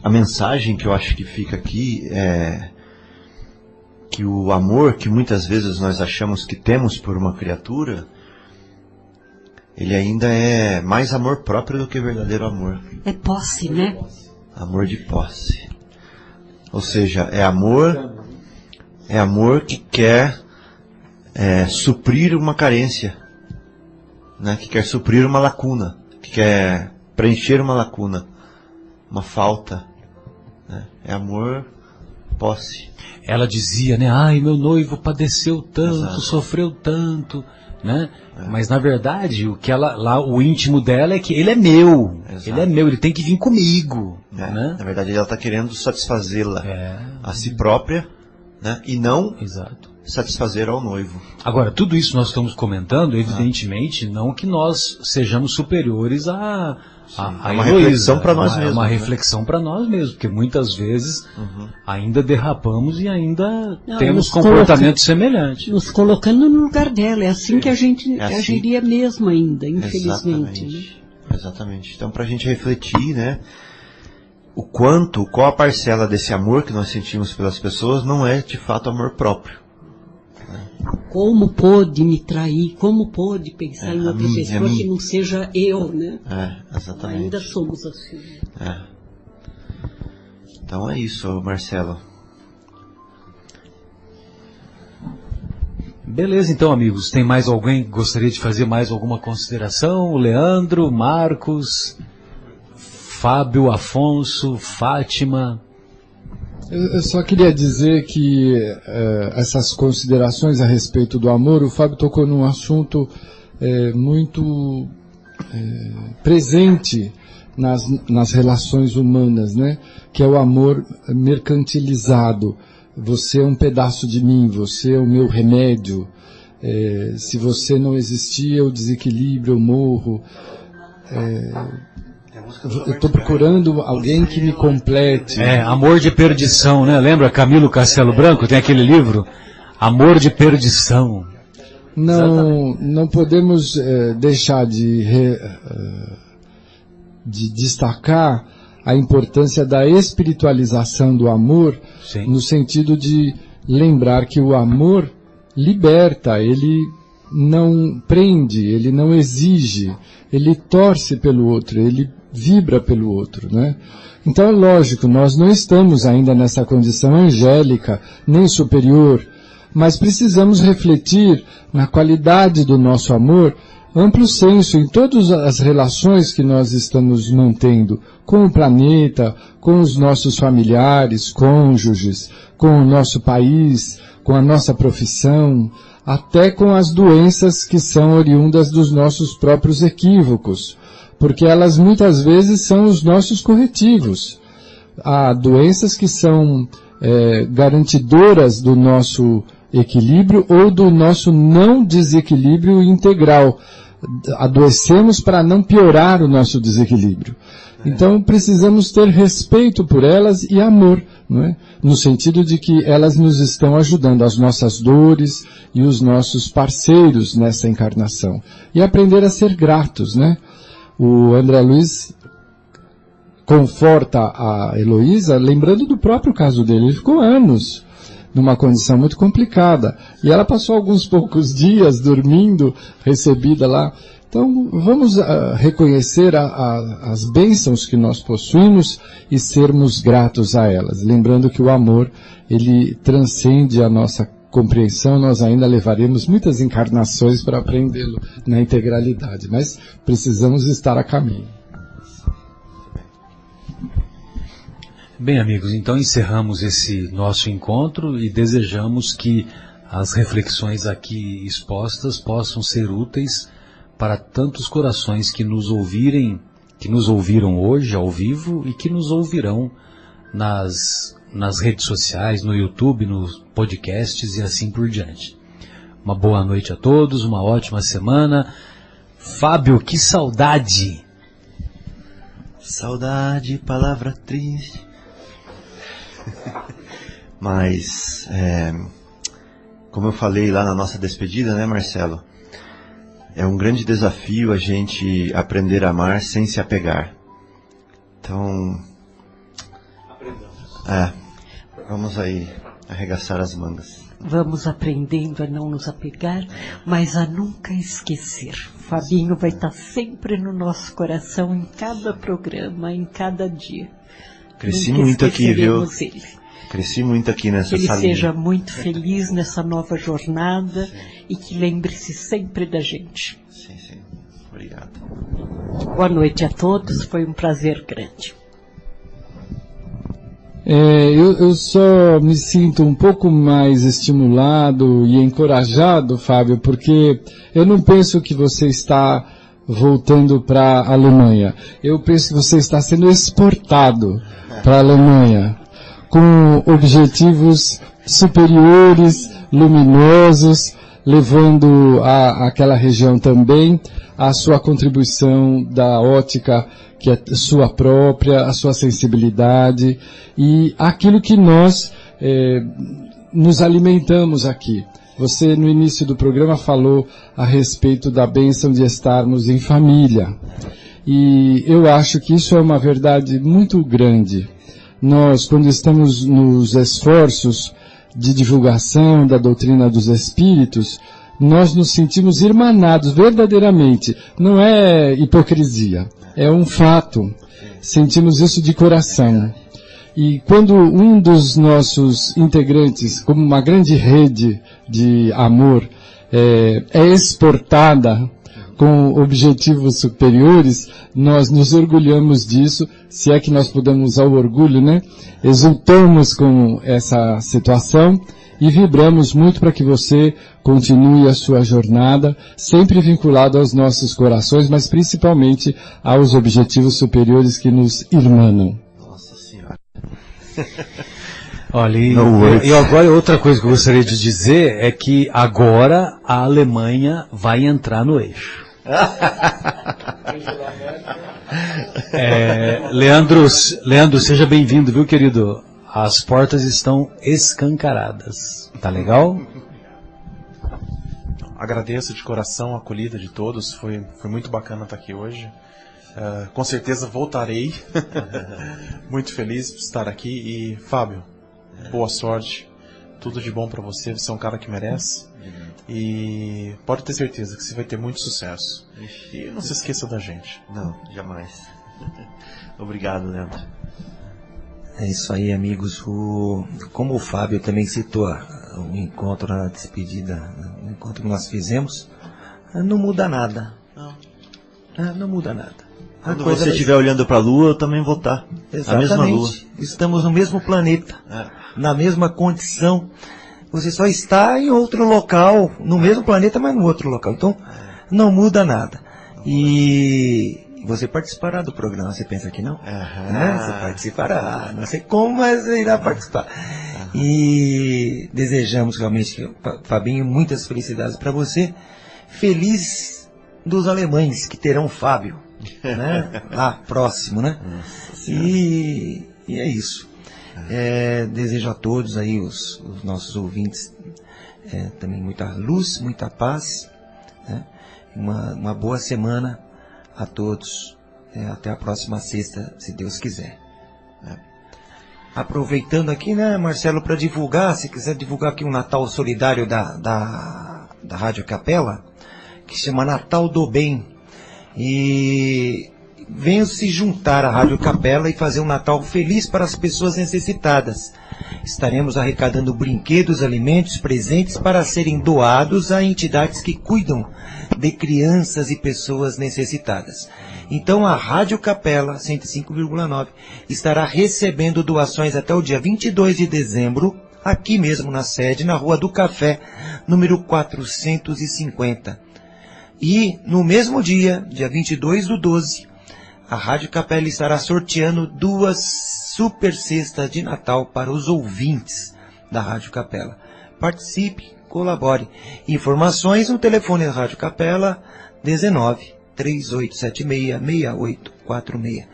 Speaker 3: a mensagem que eu acho que fica aqui é que o amor que muitas vezes nós achamos que temos por uma criatura, ele ainda é mais amor próprio do que verdadeiro amor.
Speaker 2: É posse, né?
Speaker 3: Amor de posse. Ou seja, é amor que quer suprir uma carência, né? Que quer suprir uma lacuna, que quer preencher uma lacuna, uma falta, né? É amor posse.
Speaker 1: Ela dizia, né? Ai, meu noivo padeceu tanto,
Speaker 3: Exato.
Speaker 1: sofreu tanto, né? Mas na verdade, o íntimo dela é que ele é meu.
Speaker 3: Exato.
Speaker 1: Ele é meu, ele tem que vir comigo. Né?
Speaker 3: Na verdade, ela está querendo satisfazê-la a si própria, né? E não
Speaker 1: Exato.
Speaker 3: satisfazer ao noivo.
Speaker 1: Agora, tudo isso nós estamos comentando, evidentemente, não que nós sejamos superiores a
Speaker 3: uma reflexão para nós mesmos.
Speaker 1: É uma
Speaker 3: né?
Speaker 1: reflexão para nós mesmos, porque muitas vezes ainda derrapamos e ainda temos
Speaker 2: nos
Speaker 1: comportamentos semelhantes.
Speaker 2: Nos colocando no lugar dela. É assim que a gente agiria mesmo ainda, infelizmente.
Speaker 3: Exatamente. Exatamente. Então, para a gente refletir, né? Qual a parcela desse amor que nós sentimos pelas pessoas não é de fato amor próprio.
Speaker 2: Como pôde me trair? Como pôde pensar em outra pessoa que não seja eu, né?
Speaker 3: Exatamente.
Speaker 2: Ainda somos assim.
Speaker 3: Então é isso, Marcelo.
Speaker 1: Beleza, então, amigos. Tem mais alguém que gostaria de fazer mais alguma consideração? Leandro, Marcos, Fábio, Afonso, Fátima.
Speaker 6: Eu só queria dizer que essas considerações a respeito do amor, o Fábio tocou num assunto muito presente nas relações humanas, né? Que é o amor mercantilizado. Você é um pedaço de mim, você é o meu remédio. Se você não existir, eu desequilíbrio, eu morro. Eu estou procurando alguém que me complete.
Speaker 1: Amor de perdição, né? Lembra Camilo Castelo Branco? Tem aquele livro, Amor de Perdição.
Speaker 6: Não podemos deixar de destacar a importância da espiritualização do amor,
Speaker 1: Sim.
Speaker 6: No sentido de lembrar que o amor liberta, ele não prende, ele não exige, ele torce pelo outro, ele vibra pelo outro, né? Então, lógico, nós não estamos ainda nessa condição angélica, nem superior, mas precisamos refletir na qualidade do nosso amor, amplo senso em todas as relações que nós estamos mantendo com o planeta, com os nossos familiares, cônjuges, com o nosso país, com a nossa profissão, até com as doenças que são oriundas dos nossos próprios equívocos, porque elas muitas vezes são os nossos corretivos. Há doenças que são garantidoras do nosso equilíbrio ou do nosso não desequilíbrio integral. adoecemos para não piorar o nosso desequilíbrio. Então precisamos ter respeito por elas e amor, não é? No sentido de que elas nos estão ajudando, as nossas dores e os nossos parceiros nessa encarnação. E aprender a ser gratos, né? O André Luiz conforta a Heloísa lembrando do próprio caso dele. Ele ficou anos numa condição muito complicada. E ela passou alguns poucos dias dormindo, recebida lá. Então, vamos reconhecer as bênçãos que nós possuímos e sermos gratos a elas. Lembrando que o amor, ele transcende a nossa compreensão, nós ainda levaremos muitas encarnações para aprendê-lo na integralidade, mas precisamos estar a caminho.
Speaker 1: Bem, amigos, então encerramos esse nosso encontro e desejamos que as reflexões aqui expostas possam ser úteis para tantos corações que nos ouviram hoje ao vivo e que nos ouvirão nas redes sociais, no YouTube, nos podcasts e assim por diante. Uma boa noite a todos, uma ótima semana. Fábio, que saudade!
Speaker 3: Saudade, palavra triste. Mas, como eu falei lá na nossa despedida, né, Marcelo? É um grande desafio a gente aprender a amar sem se apegar. Então, vamos aí arregaçar as mangas.
Speaker 2: Vamos aprendendo a não nos apegar, mas a nunca esquecer. Fabinho vai estar sempre no nosso coração, em cada programa, em cada dia.
Speaker 3: Cresci muito aqui, viu?
Speaker 2: Ele.
Speaker 3: Cresci muito aqui nessa
Speaker 2: salinha. Que ele seja muito feliz nessa nova jornada e que lembre-se sempre da gente.
Speaker 3: Sim, sim. Obrigado.
Speaker 2: Boa noite a todos, foi um prazer grande.
Speaker 6: Eu só me sinto um pouco mais estimulado e encorajado, Fábio, porque eu não penso que você está voltando para a Alemanha. Eu penso que você está sendo exportado para a Alemanha, com objetivos superiores, luminosos, levando àquela região também a sua contribuição da ótica, que é sua própria, a sua sensibilidade e aquilo que nós nos alimentamos aqui. Você, no início do programa, falou a respeito da bênção de estarmos em família. E eu acho que isso é uma verdade muito grande. Nós, quando estamos nos esforços de divulgação da doutrina dos espíritos, nós nos sentimos irmanados verdadeiramente. Não é hipocrisia, é um fato. Sentimos isso de coração. E quando um dos nossos integrantes, como uma grande rede de amor, é exportada com objetivos superiores, nós nos orgulhamos disso, se é que nós podemos usar o orgulho, né? Exultamos com essa situação e vibramos muito para que você continue a sua jornada, sempre vinculado aos nossos corações, mas principalmente aos objetivos superiores que nos irmanam.
Speaker 3: Nossa Senhora.
Speaker 1: Olha, e agora outra coisa que eu gostaria de dizer é que agora a Alemanha vai entrar no eixo. Leandro, seja bem-vindo, viu, querido? As portas estão escancaradas. Tá legal?
Speaker 5: Agradeço de coração a acolhida de todos. Foi muito bacana estar aqui hoje. Com certeza voltarei. Muito feliz por estar aqui. E, Fábio, boa sorte. Tudo de bom para você. Você é um cara que merece. E pode ter certeza que você vai ter muito sucesso. E não se esqueça da gente.
Speaker 3: Não, jamais. Obrigado, Leandro.
Speaker 4: É isso aí, amigos. Como o Fábio também citou o encontro na despedida, o encontro que nós fizemos, não muda nada. Não muda nada.
Speaker 3: Quando você estiver olhando para a Lua, eu também vou estar.
Speaker 4: Exatamente.
Speaker 3: Na mesma Lua.
Speaker 4: Estamos no mesmo planeta, na mesma condição. Você só está em outro local, no mesmo planeta, mas no outro local. Então, não muda nada. E você participará do programa, você pensa que não? Você participará, não sei como, mas você irá participar. E desejamos realmente, Fabinho, muitas felicidades para você. Feliz dos alemães, que terão Fábio, né? Lá próximo, né? E é isso. Desejo a todos aí, os nossos ouvintes, também muita luz, muita paz, né? Uma boa semana a todos. Até a próxima sexta, se Deus quiser. Aproveitando aqui, né, Marcelo, para divulgar, se quiser divulgar aqui um Natal solidário da Rádio Capela, que se chama Natal do Bem. E venham se juntar à Rádio Capela e fazer um Natal feliz para as pessoas necessitadas. Estaremos arrecadando brinquedos, alimentos, presentes para serem doados a entidades que cuidam de crianças e pessoas necessitadas. Então a Rádio Capela 105,9 estará recebendo doações até o dia 22 de dezembro, aqui mesmo na sede, na Rua do Café, número 450. E no mesmo dia 22/12, a Rádio Capela estará sorteando 2 super cestas de Natal para os ouvintes da Rádio Capela. Participe, colabore. Informações no telefone da Rádio Capela 19 3876 6846.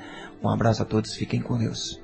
Speaker 4: Um abraço a todos, fiquem com Deus.